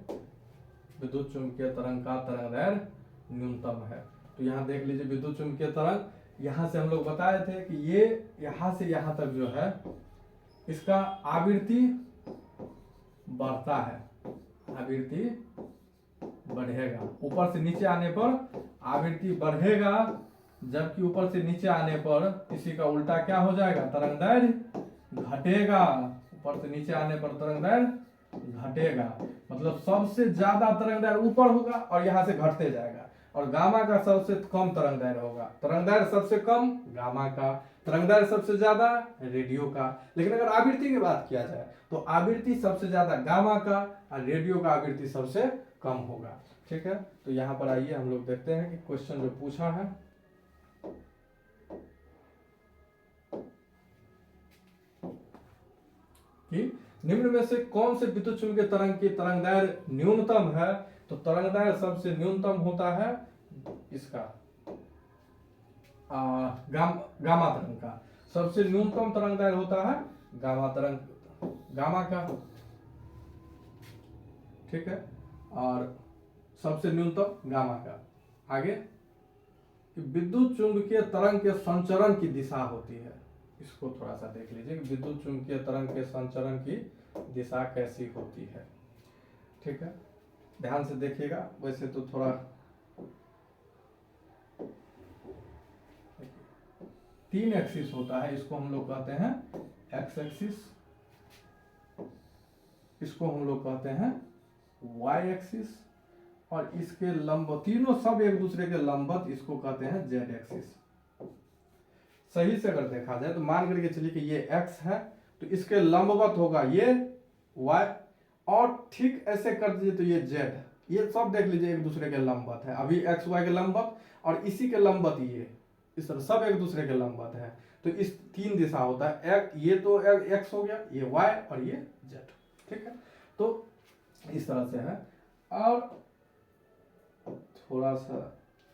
विद्युत चुम्बकीय तरंग का तरंगदैर्घ्य न्यूनतम है। तो यहाँ देख लीजिए विद्युत चुम्बकीय तरंग, यहाँ से हम लोग बताए थे कि ये यहाँ से यहाँ तक जो है इसका आवृत्ति बढ़ता है, आवृत्ति बढ़ेगा। ऊपर से नीचे आने पर आवृत्ति बढ़ेगा, जबकि ऊपर से नीचे आने पर इसी का उल्टा क्या हो जाएगा, तरंगदैर्घ्य घटेगा। ऊपर से नीचे आने पर तरंगदैर्घ्य घटेगा, मतलब सबसे ज्यादा तरंगदैर्घ्य ऊपर होगा और यहाँ से घटते जाएगा। और गामा का सबसे कम तरंगदैर्घ्य होगा। तरंगदैर्घ्य सबसे कम गामा का, तरंगदैर्घ्य सबसे ज्यादा रेडियो का। लेकिन अगर आवृत्ति की बात किया जाए तो आवृत्ति सबसे ज्यादा गामा का और रेडियो का आवृत्ति सबसे कम होगा। ठीक है, तो यहाँ पर आइए हम लोग देखते हैं कि क्वेश्चन जो पूछा है, कि निम्न में से कौन से विद्युत चुम्बकीय तरंग की तरंगदैर्घ्य न्यूनतम है। तो तरंगदैर्घ्य सबसे न्यूनतम होता है इसका गामा तरंग का। सबसे न्यूनतम तरंगदैर्घ्य होता है गामा तरंग, गामा का। ठीक है, और सबसे न्यूनतम गामा का। आगे, विद्युत चुम्बकीय तरंग के संचरण की दिशा होती है। इसको थोड़ा सा देख लीजिए, विद्युत चुम्बकीय तरंग के संचरण की दिशा कैसी होती है। ठीक है, ध्यान से देखिएगा। वैसे तो थोड़ा 3 एक्सिस होता है, इसको हम लोग कहते हैं एक्स एक्सिस, इसको हम लोग कहते हैं वाई एक्सिस, और इसके लंब, तीनों सब एक दूसरे के लंबवत, इसको कहते हैं जेड एक्सिस। सही से अगर देखा जाए तो मान करके चलिए कि ये एक्स है, तो इसके लंबवत होगा ये वाई, और ठीक ऐसे कर दीजिए तो ये जेड। ये सब देख लीजिए एक दूसरे के लंबवत है। अभी एक्स वाई के लंबवत और इसी के लंबवत ये, इस तरह सब एक दूसरे के लंबवत है। तो इस 3 दिशा होता है, ये तो एक्स हो गया, ये वाई और ये जेड। ठीक है, तो इस तरह से है। और थोड़ा सा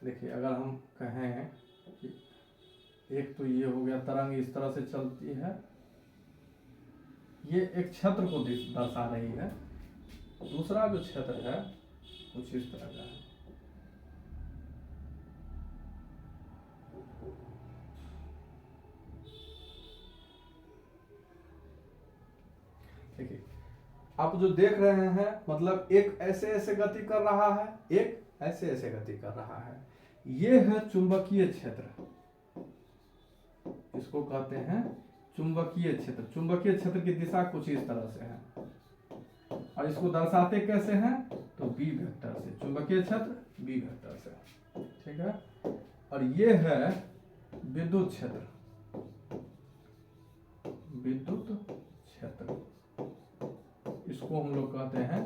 देखिए, अगर हम कहें कि एक तो ये हो गया, तरंग इस तरह से चलती है, ये एक क्षेत्र को दर्शा रही है। दूसरा जो क्षेत्र है कुछ इस तरह का है। देखिए, आप जो देख रहे हैं, मतलब एक ऐसे ऐसे गति कर रहा है, एक ऐसे ऐसे गति कर रहा है। ये है चुंबकीय क्षेत्र, इसको कहते हैं चुंबकीय क्षेत्र। चुंबकीय क्षेत्र की दिशा कुछ इस तरह से है, और इसको दर्शाते कैसे हैं, तो बी वेक्टर से। चुंबकीय क्षेत्र बी वेक्टर से। ठीक है, और ये है विद्युत क्षेत्र, विद्युत क्षेत्र, इसको हम लोग कहते हैं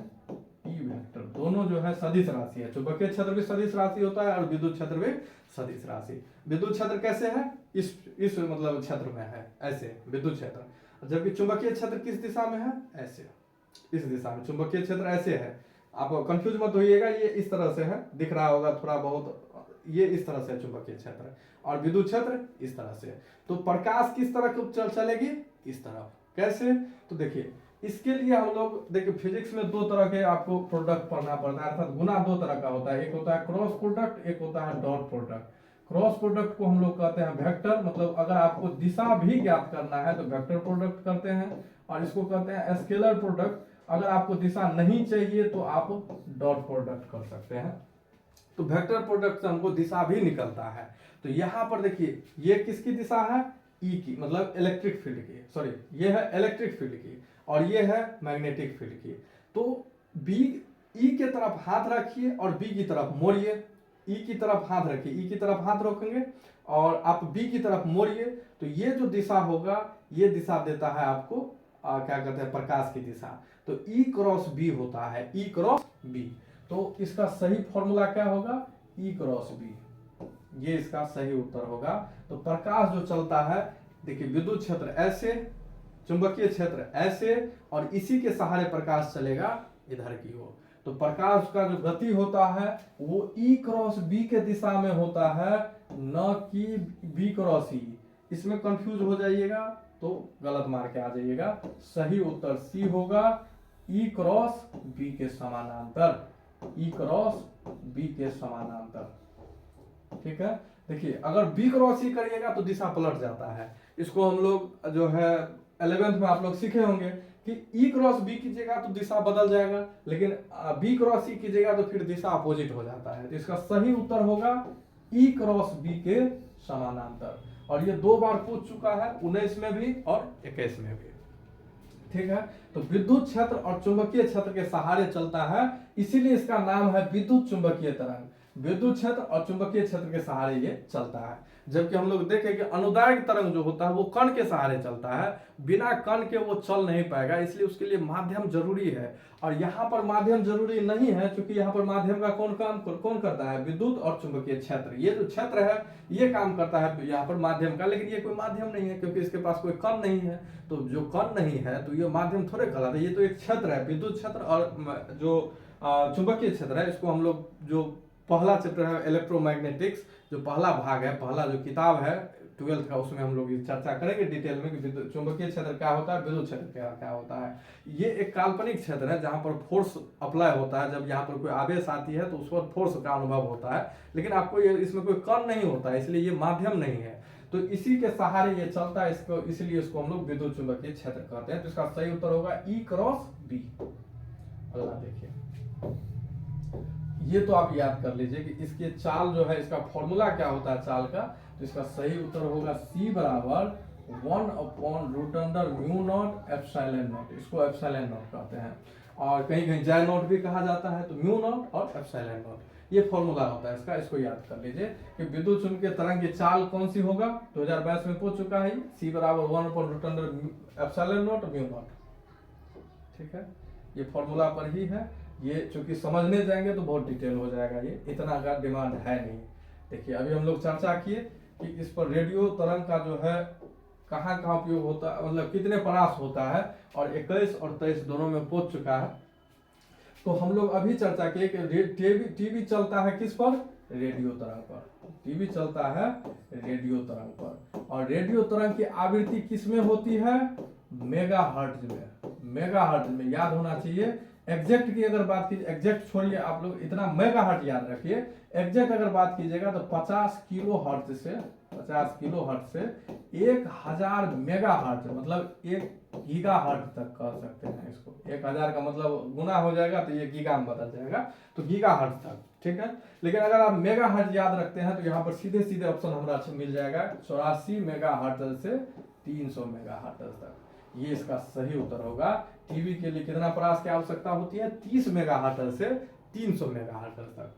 ई वेक्टर। वेक्टर, दोनों जो है सदिश राशि है। चुंबकीय क्षेत्र भी सदिश राशि होता है और विद्युत क्षेत्र भी सदिश राशि। विद्युत क्षेत्र कैसे है, इस मतलब क्षेत्र में है ऐसे विद्युत क्षेत्र, जबकि चुंबकीय क्षेत्र किस दिशा में है, ऐसे इस दिशा में। चुंबकीय क्षेत्र ऐसे है, आप कंफ्यूज मत होइएगा, ये इस तरह से है, दिख रहा होगा थोड़ा बहुत, ये इस तरह से चुंबकीय क्षेत्र, और विद्युत क्षेत्र इस तरह से। तो प्रकाश किस तरह चलेगी, इस तरफ। कैसे, तो देखिए इसके लिए हम लोग देखिए फिजिक्स में दो तरह के आपको प्रोडक्ट पढ़ना पड़ता है, अर्थात गुना दो तरह का होता है, एक होता है क्रॉस प्रोडक्ट, एक होता है डॉट प्रोडक्ट। क्रॉस प्रोडक्ट को हम लोग कहते हैं वेक्टर, मतलब अगर आपको दिशा भी ज्ञात करना है तो वेक्टर प्रोडक्ट करते हैं, और इसको कहते हैं स्केलर प्रोडक्ट। अगर आपको दिशा नहीं चाहिए तो आप डॉट प्रोडक्ट कर सकते हैं। तो वेक्टर प्रोडक्ट से हमको दिशा भी निकलता है। तो यहाँ पर देखिए ये किसकी दिशा है, ई की, मतलब इलेक्ट्रिक फील्ड की, सॉरी ये है इलेक्ट्रिक फील्ड की, और ये है मैग्नेटिक फील्ड की। तो बी, ई के तरफ हाथ रखिए और बी की तरफ मोड़िए, ई की तरफ हाथ रखिए, ई की तरफ हाथ रखेंगे और आप बी की तरफ मोड़िए, तो ये जो दिशा होगा ये दिशा देता है आपको क्या कहते हैं, प्रकाश की दिशा। तो ई क्रॉस बी होता है, ई क्रॉस बी। तो इसका सही फॉर्मूला क्या होगा, ई क्रॉस बी, ये इसका सही उत्तर होगा। तो प्रकाश जो चलता है, देखिए विद्युत क्षेत्र ऐसे, चुंबकीय क्षेत्र ऐसे, और इसी के सहारे प्रकाश चलेगा इधर की ओर। तो प्रकाश का जो गति होता है वो ई क्रॉस बी के दिशा में होता है, न कि बी क्रॉस ई। इसमें कंफ्यूज हो जाइएगा तो गलत मार के आ जाइएगा। सही उत्तर सी होगा, ई क्रॉस बी के समानांतर, ई क्रॉस बी के समानांतर। ठीक है, देखिए अगर बी क्रॉस ई करिएगा तो दिशा पलट जाता है। इसको हम लोग जो है 11th में आप लोग सीखे होंगे कि ई क्रॉस बी कीजिएगा तो दिशा बदल जाएगा, लेकिन बी क्रॉस ई कीजिएगा तो फिर दिशा अपोजिट हो जाता है। तो इसका सही उत्तर होगा ई क्रॉस बी के समानांतर। और ये दो बार पूछ चुका है, 19 में भी और 21 में भी। ठीक है, तो विद्युत क्षेत्र और चुंबकीय क्षेत्र के सहारे चलता है, इसीलिए इसका नाम है विद्युत चुंबकीय तरंग। विद्युत क्षेत्र और चुंबकीय क्षेत्र के सहारे ये चलता है। जबकि हम लोग देखें कि अनुदैर्घ्य तरंग जो होता है वो कण के सहारे चलता है, बिना कण के वो चल नहीं पाएगा, इसलिए उसके लिए माध्यम जरूरी है। और यहाँ पर माध्यम जरूरी नहीं है, क्योंकि यहाँ पर माध्यम का कौन करता है, विद्युत और चुंबकीय क्षेत्र। ये जो क्षेत्र है ये काम करता है यहाँ पर माध्यम का, लेकिन ये कोई माध्यम नहीं है क्योंकि इसके पास कोई कण नहीं है। तो जो कण नहीं है तो ये माध्यम थोड़े कहलाता है, ये तो एक क्षेत्र है। विद्युत क्षेत्र और जो चुंबकीय क्षेत्र है, इसको हम लोग जो पहला चैप्टर है इलेक्ट्रोमैग्नेटिक्स, जो पहला भाग है, पहला जो किताब है 12th का, उसमें हम लोग चर्चा करेंगे डिटेल में कि चुंबकीय क्षेत्र क्या होता है, विद्युत क्षेत्र क्या होता है। ये एक काल्पनिक क्षेत्र है जहाँ पर फोर्स अप्लाई होता है, जब यहाँ पर कोई आवेश आती है तो उस पर फोर्स का अनुभव होता है, लेकिन आपको ये इसमें कोई कण नहीं होता है, इसलिए ये माध्यम नहीं है। तो इसी के सहारे ये चलता है, इसको इसलिए इसको हम लोग विद्युत चुंबकीय क्षेत्र कहते हैं। तो इसका सही उत्तर होगा ई क्रॉस बी। अगला देखिए, ये तो आप याद कर लीजिए कि इसके चाल जो है, इसका फॉर्मूला क्या होता है चाल का। तो इसका सही उत्तर होगा सी बराबर 1/√μ0 एप्सिलॉन नॉट। इसको एप्सिलॉन नॉट कहते हैं, और कहीं कहीं जे नॉट भी कहा जाता है। तो म्यू नॉट और एप्सिलॉन नॉट, ये फॉर्मूला होता है इसका, इसको याद कर लीजिए कि विद्युत चुंबकीय तरंग की चाल कौन सी होगा। 2022 में पूछ चुका है, सी बराबर 1/√ε0 म्यू नॉट। ठीक है, ये फॉर्मूला पर ही है। ये चूंकि समझने जाएंगे तो बहुत डिटेल हो जाएगा, ये इतना का डिमांड है नहीं। देखिए अभी हम लोग चर्चा किए कि इस पर रेडियो तरंग का जो है कहाँ कहाँ उपयोग होता है, मतलब कितने परास होता है, और 21 और 23 दोनों में पूछ चुका है। तो हम लोग अभी चर्चा किए कि टीवी चलता है किस पर, रेडियो तरंग पर। टीवी चलता है रेडियो तरंग पर, और रेडियो तरंग की आवृत्ति किस में होती है, मेगाहर्ट्ज में। मेगाहर्ट्ज में याद होना चाहिए। एग्जैक्ट की अगर बात कीजिए, एग्जैक्ट छोड़िए आप लोग, इतना मेगाहर्ट्ज याद रखिए। एग्जैक्ट अगर बात कीजिएगा तो 50 किलोहर्ट्ज से 1000 मेगाहर्ट्ज, मतलब 1 गीगाहर्ट्ज तक कह सकते हैं इसको। 1000 का मतलब गुना हो जाएगा तो ये गीगा में बदल जाएगा, तो गीगाहर्ट्ज तक। ठीक है, लेकिन अगर आप मेगाहर्ट्ज याद रखते हैं तो यहाँ पर सीधे सीधे ऑप्शन हमारा मिल जाएगा 84 मेगाहर्ट्ज से 300 मेगाहर्ट्ज तक। ये इसका सही उत्तर होगा। टीवी के लिए कितना परास की आवश्यकता होती है, 30 मेगाहर्ट्ज से 300 मेगाहर्ट्ज तक।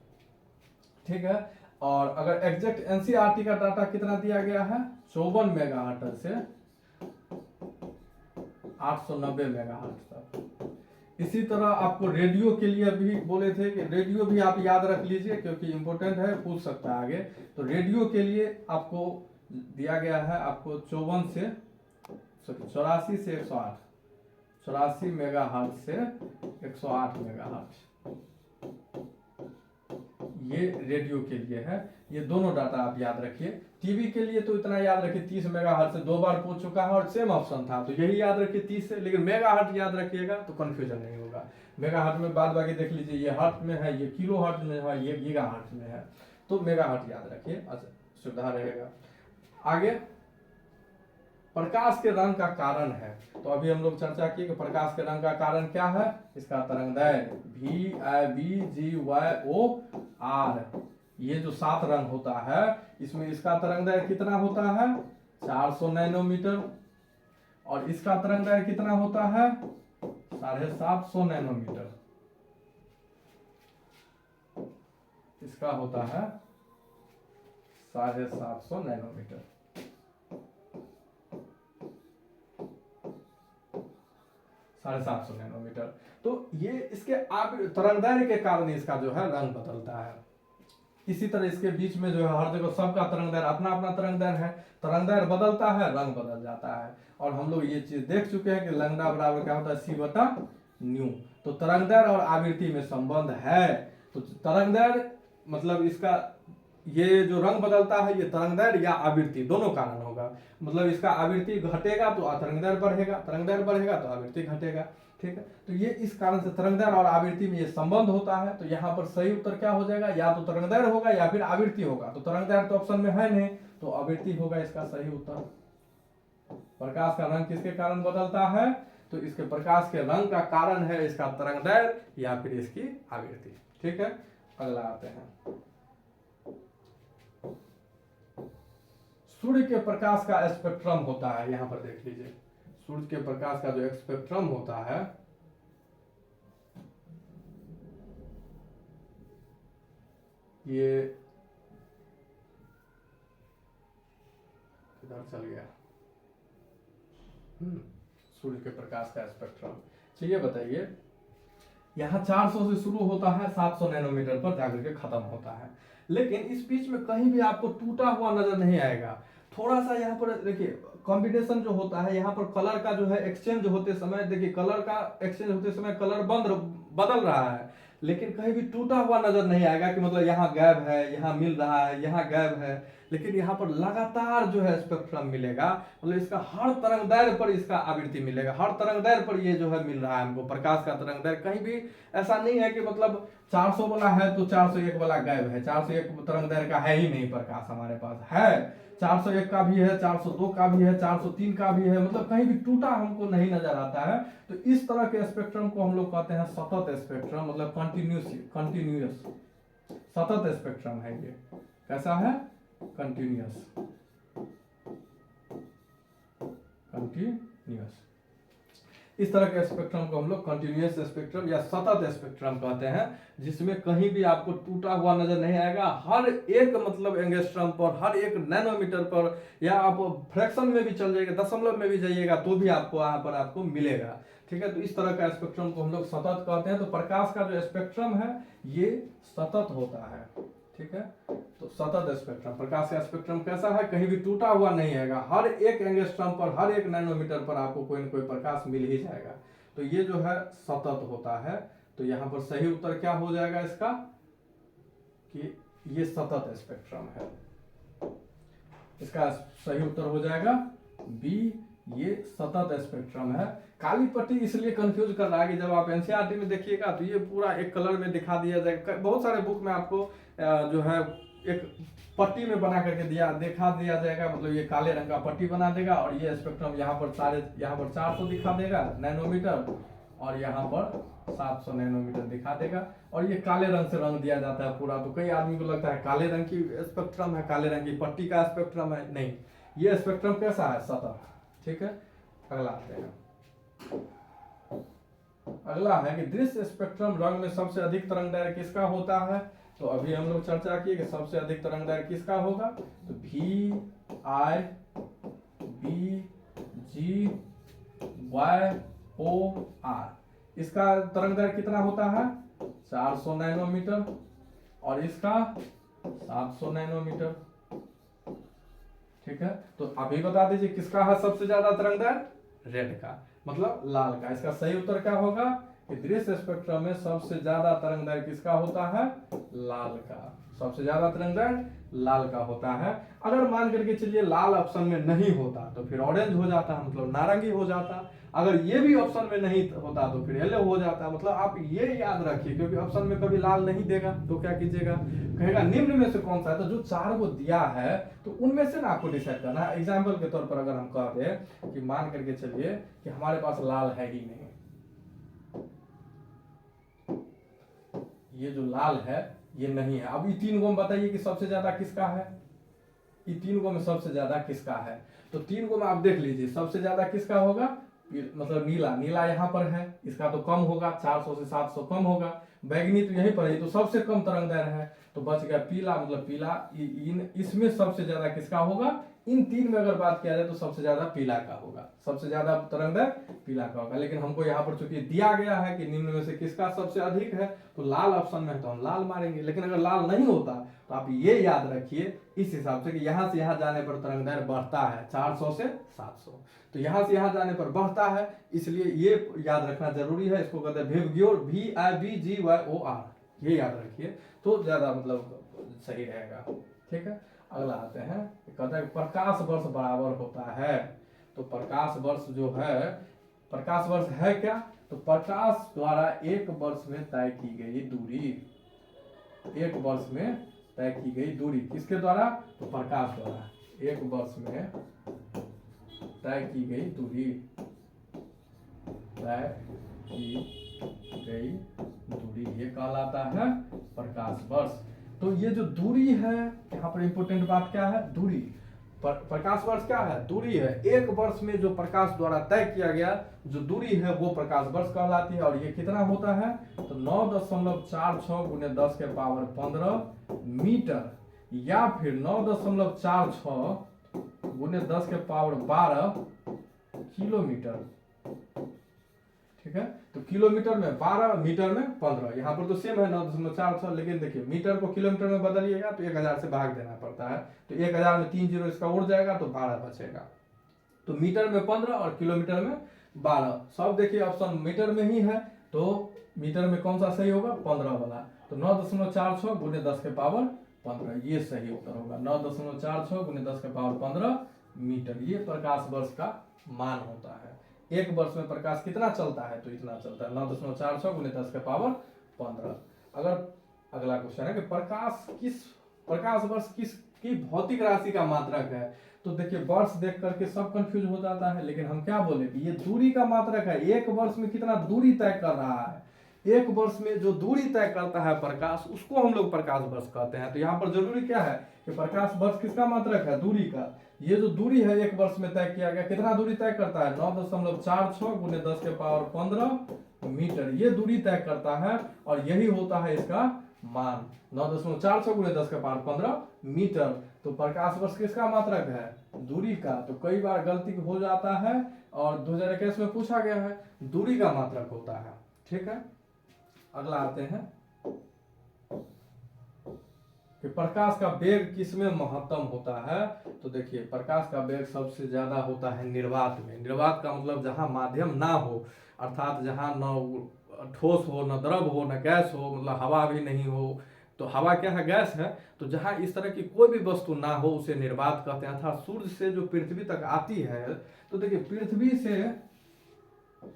ठीक है, और अगर एग्जैक्ट एनसीईआरटी का डाटा कितना दिया गया है, 54 मेगाहर्ट्ज से 890 मेगाहर्ट्ज तक। इसी तरह आपको रेडियो के लिए भी बोले थे कि रेडियो भी आप याद रख लीजिए क्योंकि इंपॉर्टेंट है, पूछ सकता है आगे। तो रेडियो के लिए आपको दिया गया है आपको 84 से 108, 84 मेगाहर्ट्ज से 108 मेगाहर्ट्ज, ये रेडियो के लिए है। ये दोनों डाटा आप याद रखिए। टीवी के लिए तो इतना याद रखिए 30 मेगाहर्ट्ज से 2 बार पूछ चुका है और सेम ऑप्शन था, तो यही याद रखिए 30 से। लेकिन मेगाहर्ट्ज याद रखिएगा तो कंफ्यूजन नहीं होगा। मेगाहर्ट्ज में बाद बाकी देख लीजिए, ये हर्ट्ज में है, ये किलो हर्ट्ज में है, ये गीगाहर्ट्ज में है, तो मेगाहर्ट्ज याद रखिए, अच्छा सुविधा रहेगा। आगे प्रकाश के रंग का कारण है, तो अभी हम लोग चर्चा किए कि प्रकाश के रंग का कारण क्या है, इसका तरंगदैर्घ्य VIBGYOR, ये जो 7 रंग होता है इसमें इसका तरंगदैर्घ्य कितना होता है 400 नैनोमीटर, और इसका तरंगदैर्घ्य कितना होता है 750 नैनोमीटर, इसका होता है 750 नैनोमीटर। 750 नैनोमीटर। तो ये इसके तरंगदैर्घ्य के कारण इसका जो है रंग बदलता है। इसी तरह इसके बीच में जो है हर जगह सबका तरंगदैर्घ्य अपना अपना तरंगदैर्घ्य है, तरंगदैर्घ्य बदलता है, रंग बदल जाता है। और हम लोग ये चीज देख चुके हैं कि लैम्डा बराबर क्या होता है C/ν। तो तरंगदैर्घ्य और आवृत्ति में संबंध है। तो तरंगदैर्घ्य मतलब इसका ये जो रंग बदलता है ये तरंगदैर्घ्य या आवृत्ति दोनों कारण होगा। मतलब इसका आवृत्ति घटेगा तो तरंगदैर्घ्य बढ़ेगा, तरंगदैर्घ्य बढ़ेगा तो आवृत्ति घटेगा, ठीक है। तो ये इस कारण से तरंगदैर्घ्य और आवृत्ति में ये संबंध होता है। तो यहाँ पर सही उत्तर क्या हो जाएगा, या तो तरंगदैर्घ्य होगा या फिर आवृत्ति होगा। तो तरंगदैर्घ्य तो ऑप्शन में है नहीं, तो आवृत्ति होगा इसका सही उत्तर। प्रकाश का रंग किसके कारण बदलता है, तो इसके प्रकाश के रंग का कारण है इसका तरंगदैर्घ्य या फिर इसकी आवृत्ति, ठीक है। अगला आते हैं, सूर्य के प्रकाश का स्पेक्ट्रम होता है, यहां पर देख लीजिए सूर्य के प्रकाश का जो स्पेक्ट्रम होता है ये किधर चल गया, सूर्य के प्रकाश का स्पेक्ट्रम। चलिए बताइए, यहाँ 400 से शुरू होता है, 700 नैनोमीटर पर जाकर के खत्म होता है। लेकिन इस बीच में कहीं भी आपको टूटा हुआ नजर नहीं आएगा। थोड़ा सा यहाँ पर देखिए कॉम्बिनेशन जो होता है, यहाँ पर कलर का जो है एक्सचेंज होते समय, देखिए कलर का एक्सचेंज होते समय कलर बदल रहा है, लेकिन कहीं भी टूटा हुआ नजर नहीं आएगा कि मतलब यहाँ गैप है, यहाँ मिल रहा है, यहाँ गैप है। लेकिन यहाँ पर लगातार जो है स्पेक्ट्रम मिलेगा, मतलब इसका हर तरंगदैर्घ्य पर इसका आवृत्ति मिलेगा, हर तरंगदैर्घ्य पर ये जो है मिल रहा है हमको प्रकाश का तरंगदैर्घ्य। कहीं भी ऐसा नहीं है कि मतलब 400 वाला है तो 401 वाला गैप है, 401 तरंगदैर्घ्य का है ही नहीं प्रकाश, हमारे पास है 401 का भी है, 402 का भी है, 403 का भी है, मतलब कहीं भी टूटा हमको नहीं नजर आता है। तो इस तरह के स्पेक्ट्रम को हम लोग कहते हैं सतत स्पेक्ट्रम, मतलब कंटिन्यूअस सतत स्पेक्ट्रम है। ये कैसा है, कंटिन्यूअस इस तरह के स्पेक्ट्रम को हम लोग कंटिन्यूअस स्पेक्ट्रम या सतत स्पेक्ट्रम कहते हैं, जिसमें कहीं भी आपको टूटा हुआ नजर नहीं आएगा। हर एक मतलब एंगस्ट्रम पर, हर एक नैनोमीटर पर, या आप फ्रैक्शन में भी चल जाइएगा, दशमलव में भी जाइएगा तो भी आपको यहाँ पर आपको मिलेगा, ठीक है। तो इस तरह का स्पेक्ट्रम को हम लोग सतत कहते हैं। तो प्रकाश का जो स्पेक्ट्रम है ये सतत होता है, ठीक है। तो सतत स्पेक्ट्रम, प्रकाश का स्पेक्ट्रम कैसा है, कहीं भी टूटा हुआ नहीं आएगा, हर एक एंगस्ट्रम पर, हर एक नैनोमीटर पर आपको कोई न कोई प्रकाश मिल ही जाएगा। तो ये जो है सतत होता है। तो यहाँ पर सही उत्तर क्या हो जाएगा इसका, कि ये सतत स्पेक्ट्रम है। इसका सही उत्तर हो जाएगा बी, ये सतत स्पेक्ट्रम है। काली पट्टी इसलिए कंफ्यूज कर रहा है कि जब आप एनसीईआरटी में देखिएगा तो ये पूरा एक कलर में दिखा दिया जाएगा। बहुत सारे बुक में आपको जो है एक पट्टी में बना करके दिखा दिया जाएगा, मतलब ये काले रंग का पट्टी बना देगा और ये स्पेक्ट्रम यहाँ पर 400 दिखा देगा नैनोमीटर, और यहाँ पर 700 नैनोमीटर दिखा देगा, और ये काले रंग से रंग दिया जाता है पूरा। तो कई आदमी को लगता है काले रंग की स्पेक्ट्रम है, काले रंग की पट्टी का स्पेक्ट्रम है, नहीं, ये स्पेक्ट्रम कैसा है, सतत, ठीक है। अगला आते हैं, अगला है कि दृश्य स्पेक्ट्रम रंग में सबसे अधिक तरंगदैर्घ्य किसका होता है। तो अभी हम लोग चर्चा किए कि सबसे अधिक तरंगदैर्घ्य किसका होगा, तो VIBGYOR इसका तरंग दैर्घ्य कितना होता है 400 नैनोमीटर और इसका 700 नैनोमीटर। ठीक है, तो अभी बता दीजिए किसका है सबसे ज्यादा तरंग दैर्घ्य, रेड का, मतलब लाल का। इसका सही उत्तर क्या होगा कि दृश्य स्पेक्ट्रम में सबसे ज्यादा तरंग दैर्घ्य किसका होता है, लाल का। सबसे ज्यादा तरंग दैर्घ्य लाल का होता है। अगर मान करके चलिए लाल ऑप्शन में नहीं होता तो फिर ऑरेंज हो जाता, मतलब नारंगी हो जाता। अगर ये भी ऑप्शन में नहीं होता तो फिर येलो हो जाता। मतलब आप ये याद रखिए, क्योंकि ऑप्शन में कभी लाल नहीं देगा तो क्या कीजिएगा, कहेगा निम्न में से कौन सा है, तो जो चार को दिया है तो उनमें से ना आपको डिसाइड करना है। एग्जाम्पल के तौर पर अगर हम कहते हैं कि मान करके चलिए कि हमारे पास लाल है ही नहीं, ये जो लाल है ये नहीं है। अब ये तीन को बताइए कि सबसे ज्यादा किसका है, ये तीन को में सबसे ज्यादा किसका है। तो तीन को में आप देख लीजिए सबसे ज्यादा किसका होगा, मतलब नीला, नीला यहाँ पर है, इसका तो कम होगा, 400 से 700 कम होगा। बैगनी तो यहीं पर है, तो सबसे कम तरंग दैर्घ्य है। तो बच गया पीला, मतलब पीला। इसमें सबसे ज्यादा किसका होगा, इन तीन में अगर बात किया जाए तो सबसे ज्यादा पीला का होगा, सबसे ज्यादा तरंग दैर्घ्य पीला का होगा। लेकिन हमको यहाँ पर चूंकि दिया गया है कि निम्न में से किसका सबसे अधिक है, तो लाल ऑप्शन में है तो हम लाल मारेंगे। लेकिन अगर लाल नहीं होता तो आप ये याद रखिए इस हिसाब से कि यहाँ से यहाँ जाने पर तरंग दैर्घ्य बढ़ता है 400 से 700, तो यहाँ से यहाँ जाने पर बढ़ता है, इसलिए ये याद रखना जरूरी है। इसको कहते हैं विबग्योर, VIBGYOR, ये याद रखिए तो ज्यादा मतलब सही रहेगा। ठीक है, अगला आते हैं, कहते हैं प्रकाश वर्ष बराबर होता है। तो प्रकाश वर्ष जो है, प्रकाश वर्ष है क्या, तो प्रकाश द्वारा एक वर्ष में तय की गई दूरी, एक वर्ष में तय की गई दूरी किसके द्वारा, तो प्रकाश द्वारा एक वर्ष में तय की गई दूरी, तय की गई दूरी, ये कहलाता है प्रकाश वर्ष। तो ये जो दूरी है, यहाँ पर इंपोर्टेंट बात क्या है, दूरी। प्रकाश वर्ष क्या है, दूरी है। एक वर्ष में जो प्रकाश द्वारा तय किया गया जो दूरी है वो प्रकाश वर्ष कहलाती है। और ये कितना होता है, तो 9.46 गुने 10 के पावर 15 मीटर, या फिर 9.46 गुने 10 के पावर 12 किलोमीटर। ठीक है, तो किलोमीटर में 12, मीटर में 15, यहाँ पर तो सेम है 9.46, लेकिन देखिए मीटर को किलोमीटर में बदलिएगा तो 1000 से भाग देना पड़ता है, तो 1000 में 3 जीरो इसका उड़ जाएगा तो 12 बचेगा। तो मीटर में 15 और किलोमीटर में 12, सब देखिए ऑप्शन मीटर में ही है, तो मीटर में कौन सा सही होगा, 15 वाला। तो 9.46 गुने 10 के पावर 15, ये सही उत्तर होगा। 9.46 गुने 10 के पावर 15 मीटर, ये प्रकाश वर्ष का मान होता है। एक वर्ष में प्रकाश कितना चलता है, तो इतना चलता है, 9.46 गुने 10 के पावर 15। अगर अगला क्वेश्चन है कि प्रकाश वर्ष किसकी भौतिक राशि का मात्रक है, तो देखिए वर्ष देख करके सब कंफ्यूज हो जाता है, लेकिन हम क्या बोले कि ये दूरी का मात्रक है। एक वर्ष में कितना दूरी तय कर रहा है, एक वर्ष में जो दूरी तय करता है प्रकाश, उसको हम लोग प्रकाश वर्ष कहते हैं। तो यहाँ पर जरूरी क्या है कि प्रकाश वर्ष किसका मात्रक है, दूरी का। ये जो दूरी है एक वर्ष में तय किया गया, कितना दूरी तय करता है, 9.46 गुने 10 के पावर 15 मीटर, ये दूरी तय करता है। और यही होता है इसका मान, 9.46 गुने 10 के पावर 15 मीटर। तो प्रकाश वर्ष किसका मात्रक है, दूरी का। तो कई बार गलती हो जाता है और 2021 में पूछा गया है, दूरी का मात्रक होता है। ठीक है, अगला आते हैं कि प्रकाश का वेग किसमें महत्तम होता है। तो देखिए प्रकाश का वेग सबसे ज्यादा होता है निर्वात में। निर्वात का मतलब जहां माध्यम ना हो, अर्थात जहां न ठोस हो, न द्रव हो, न गैस हो, मतलब हवा भी नहीं हो। तो हवा क्या है, गैस है। तो जहां इस तरह की कोई भी वस्तु ना हो उसे निर्वात कहते हैं। अर्थात सूर्य से जो पृथ्वी तक आती है, तो देखिए पृथ्वी से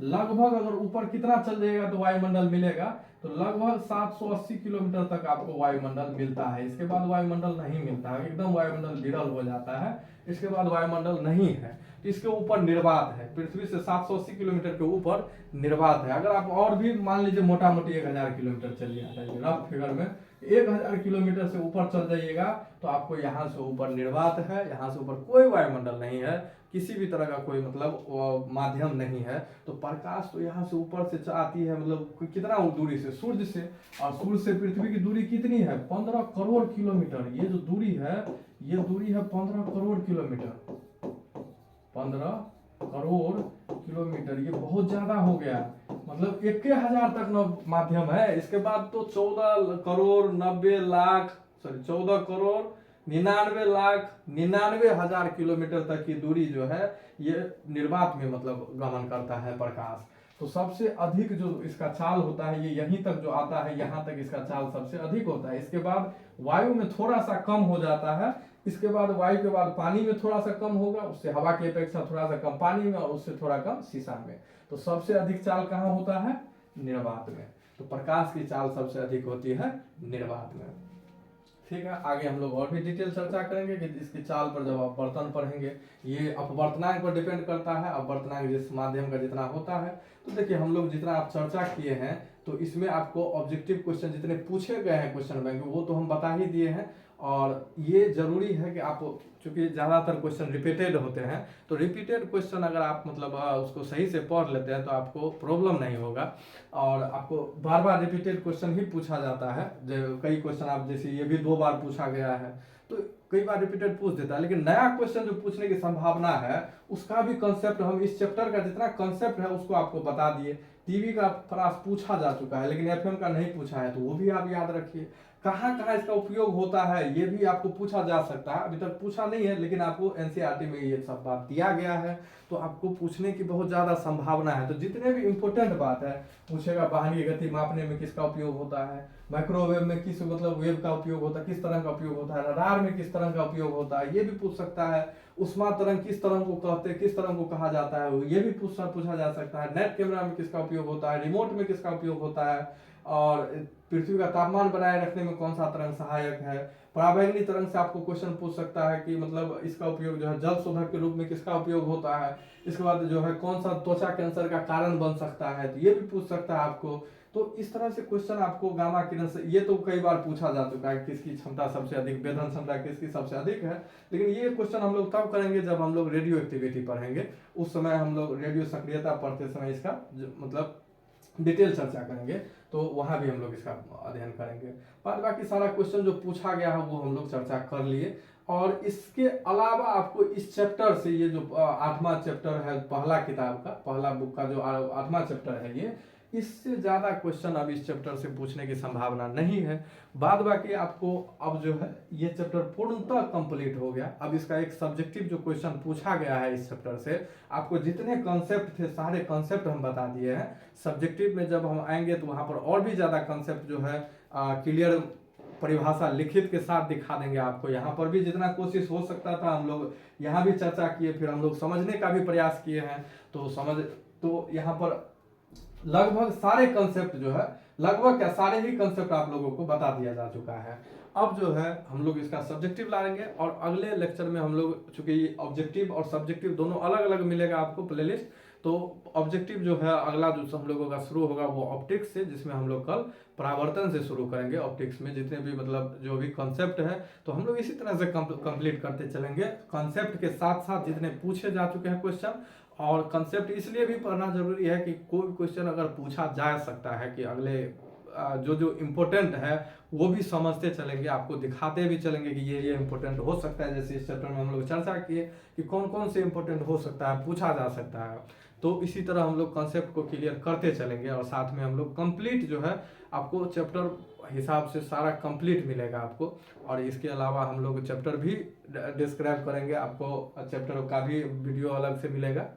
लगभग अगर ऊपर कितना चल जाएगा तो वायुमंडल मिलेगा, तो लगभग 780 किलोमीटर तक आपको वायुमंडल मिलता है। इसके बाद वायुमंडल नहीं मिलता है, एकदम वायुमंडल विरल हो जाता है। इसके बाद वायुमंडल नहीं है, तो इसके ऊपर निर्वात है। पृथ्वी से 780 किलोमीटर के ऊपर निर्वात है। अगर आप और भी मान लीजिए मोटा मोटी 1000 किलोमीटर चलिए, रफ फिगर में 1000 किलोमीटर से ऊपर चल जाइएगा तो आपको यहाँ से ऊपर निर्वात है, यहाँ से ऊपर कोई वायुमंडल नहीं है, किसी भी तरह का कोई मतलब माध्यम नहीं है। तो प्रकाश तो यहाँ से ऊपर से आती है, मतलब कितना दूरी से, सूर्य से। और सूर्य से पृथ्वी की दूरी कितनी है, 15 करोड़ किलोमीटर। ये जो दूरी है, ये दूरी है 15 करोड़ किलोमीटर, 15 करोड़ किलोमीटर। ये बहुत ज्यादा हो गया, मतलब 1000 तक माध्यम है। इसके बाद तो 14 करोड़ 90 लाख, सॉरी 14 करोड़ 99 लाख 99 हजार किलोमीटर तक की दूरी जो है ये निर्वात में मतलब गमन करता है प्रकाश। तो सबसे अधिक जो इसका चाल होता है ये यहीं तक जो आता है, यहाँ तक इसका चाल सबसे अधिक होता है। इसके बाद वायु में थोड़ा सा कम हो जाता है, इसके बाद वायु के बाद पानी में थोड़ा सा कम होगा, उससे हवा की अपेक्षा थोड़ा सा कम पानी में, और उससे थोड़ा कम शीशा में। तो सबसे अधिक चाल कहाँ होता है? निर्वात में। तो प्रकाश की चाल सबसे अधिक होती है निर्वात में। ठीक है, आगे हम लोग और भी डिटेल चर्चा करेंगे कि इसकी चाल पर जब अपवर्तन पढ़ेंगे, ये अपवर्तनांक पर डिपेंड करता है। अपवर्तनांक जिस माध्यम का जितना होता है, तो देखिए हम लोग जितना आप चर्चा किए हैं तो इसमें आपको ऑब्जेक्टिव क्वेश्चन जितने पूछे गए हैं क्वेश्चन बैंक वो तो हम बता ही दिए हैं। और ये जरूरी है कि आप, चूंकि ज़्यादातर क्वेश्चन रिपीटेड होते हैं, तो रिपीटेड क्वेश्चन अगर आप मतलब उसको सही से पढ़ लेते हैं तो आपको प्रॉब्लम नहीं होगा। और आपको बार बार रिपीटेड क्वेश्चन ही पूछा जाता है। जो कई क्वेश्चन आप, जैसे ये भी 2 बार पूछा गया है तो कई बार रिपीटेड पूछ देता है, लेकिन नया क्वेश्चन जो पूछने की संभावना है उसका भी कंसेप्ट हम इस चैप्टर का जितना कंसेप्ट है उसको आपको बता दिए। टीवी का फ्रास पूछा जा चुका है लेकिन एफएम का नहीं पूछा है, तो वो भी आप याद रखिए। कहाँ कहाँ इसका उपयोग होता है ये भी आपको पूछा जा सकता है। अभी तक पूछा नहीं है लेकिन आपको एनसीईआरटी में ये सब बात दिया गया है, तो आपको पूछने की बहुत ज़्यादा संभावना है। तो जितने भी इंपॉर्टेंट बात है पूछेगा, बाहरी गति मापने में किसका उपयोग होता है, माइक्रोवेव में किस मतलब वेव का उपयोग होता है, किस तरह का उपयोग होता है, रडार में किस तरह का उपयोग होता है, ये भी पूछ सकता है। उष्मा तरंग किस तरंग को कहते हैं, किस तरंग को कहा जाता है, ये भी पूछा जा सकता है। नेट कैमरा में किसका उपयोग होता है, रिमोट में किसका उपयोग होता है, और पृथ्वी का तापमान बनाए रखने में कौन सा तरंग सहायक है। पराबैंगनी तरंग से आपको क्वेश्चन पूछ सकता है कि मतलब इसका उपयोग जो है जल शोधक के रूप में किसका उपयोग होता है। इसके बाद जो है कौन सा त्वचा कैंसर का कारण बन सकता है, तो ये भी पूछ सकता है आपको। तो इस तरह से क्वेश्चन आपको गामा किरण से, ये तो कई बार पूछा जा चुका है किसकी क्षमता सबसे अधिक, वेधन क्षमता किसकी सबसे अधिक है। लेकिन ये क्वेश्चन हम लोग तब करेंगे जब हम लोग रेडियो एक्टिविटी पढ़ेंगे, उस समय हम लोग रेडियो सक्रियता पढ़ते समय इसका मतलब डिटेल चर्चा करेंगे, तो वहाँ भी हम लोग इसका अध्ययन करेंगे। बाकी सारा क्वेश्चन जो पूछा गया है वो हम लोग चर्चा कर लिए। और इसके अलावा आपको इस चैप्टर से, ये जो 8वां चैप्टर है पहला किताब का, पहला बुक का जो 8वां चैप्टर है, ये इससे ज़्यादा क्वेश्चन अब इस चैप्टर से पूछने की संभावना नहीं है। बाद बाकी आपको अब जो है ये चैप्टर पूर्णतः कंप्लीट हो गया। अब इसका एक सब्जेक्टिव जो क्वेश्चन पूछा गया है इस चैप्टर से, आपको जितने कंसेप्ट थे सारे कंसेप्ट हम बता दिए हैं। सब्जेक्टिव में जब हम आएंगे तो वहाँ पर और भी ज़्यादा कंसेप्ट जो है क्लियर परिभाषा लिखित के साथ दिखा देंगे आपको। यहाँ पर भी जितना कोशिश हो सकता था हम लोग यहाँ भी चर्चा किए, फिर हम लोग समझने का भी प्रयास किए हैं। तो यहाँ पर लगभग सारे कंसेप्ट जो है, लगभग क्या सारे ही कंसेप्ट आप लोगों को बता दिया जा चुका है। अब जो है हम लोग इसका सब्जेक्टिव लाएंगे, और अगले लेक्चर में हम लोग, चूंकि ऑब्जेक्टिव और सब्जेक्टिव दोनों अलग अलग मिलेगा आपको प्लेलिस्ट, तो ऑब्जेक्टिव जो है अगला जो हम लोगों का शुरू होगा वो ऑप्टिक्स से, जिसमें हम लोग कल परावर्तन से शुरू करेंगे। ऑप्टिक्स में जितने भी मतलब जो भी कॉन्सेप्ट है तो हम लोग इसी तरह से कंप्लीट करते चलेंगे, कॉन्सेप्ट के साथ साथ जितने पूछे जा चुके हैं क्वेश्चन। और कंसेप्ट इसलिए भी पढ़ना जरूरी है कि कोई क्वेश्चन अगर पूछा जा सकता है कि अगले जो इम्पोर्टेंट है वो भी समझते चलेंगे, आपको दिखाते भी चलेंगे कि ये इम्पोर्टेंट हो सकता है। जैसे इस चैप्टर में हम लोग चर्चा किए कि कौन कौन से इम्पोर्टेंट हो सकता है, पूछा जा सकता है। तो इसी तरह हम लोग कंसेप्ट को क्लियर करते चलेंगे, और साथ में हम लोग कंप्लीट जो है आपको चैप्टर हिसाब से सारा कंप्लीट मिलेगा आपको। और इसके अलावा हम लोग चैप्टर भी डिस्क्राइब करेंगे, आपको चैप्टर का भी वीडियो अलग से मिलेगा।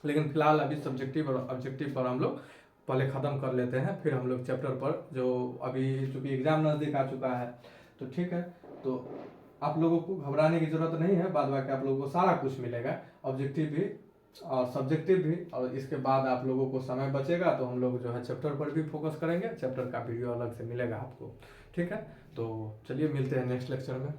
लेकिन फिलहाल अभी सब्जेक्टिव और ऑब्जेक्टिव पर हम लोग पहले ख़त्म कर लेते हैं, फिर हम लोग चैप्टर पर, जो अभी चूंकि एग्जाम नज़दीक आ चुका है तो ठीक है। तो आप लोगों को घबराने की ज़रूरत नहीं है, बाद बाकी आप लोगों को सारा कुछ मिलेगा, ऑब्जेक्टिव भी और सब्जेक्टिव भी। और इसके बाद आप लोगों को समय बचेगा तो हम लोग जो है चैप्टर पर भी फोकस करेंगे, चैप्टर का वीडियो अलग से मिलेगा आपको। ठीक है, तो चलिए मिलते हैं नेक्स्ट लेक्चर में।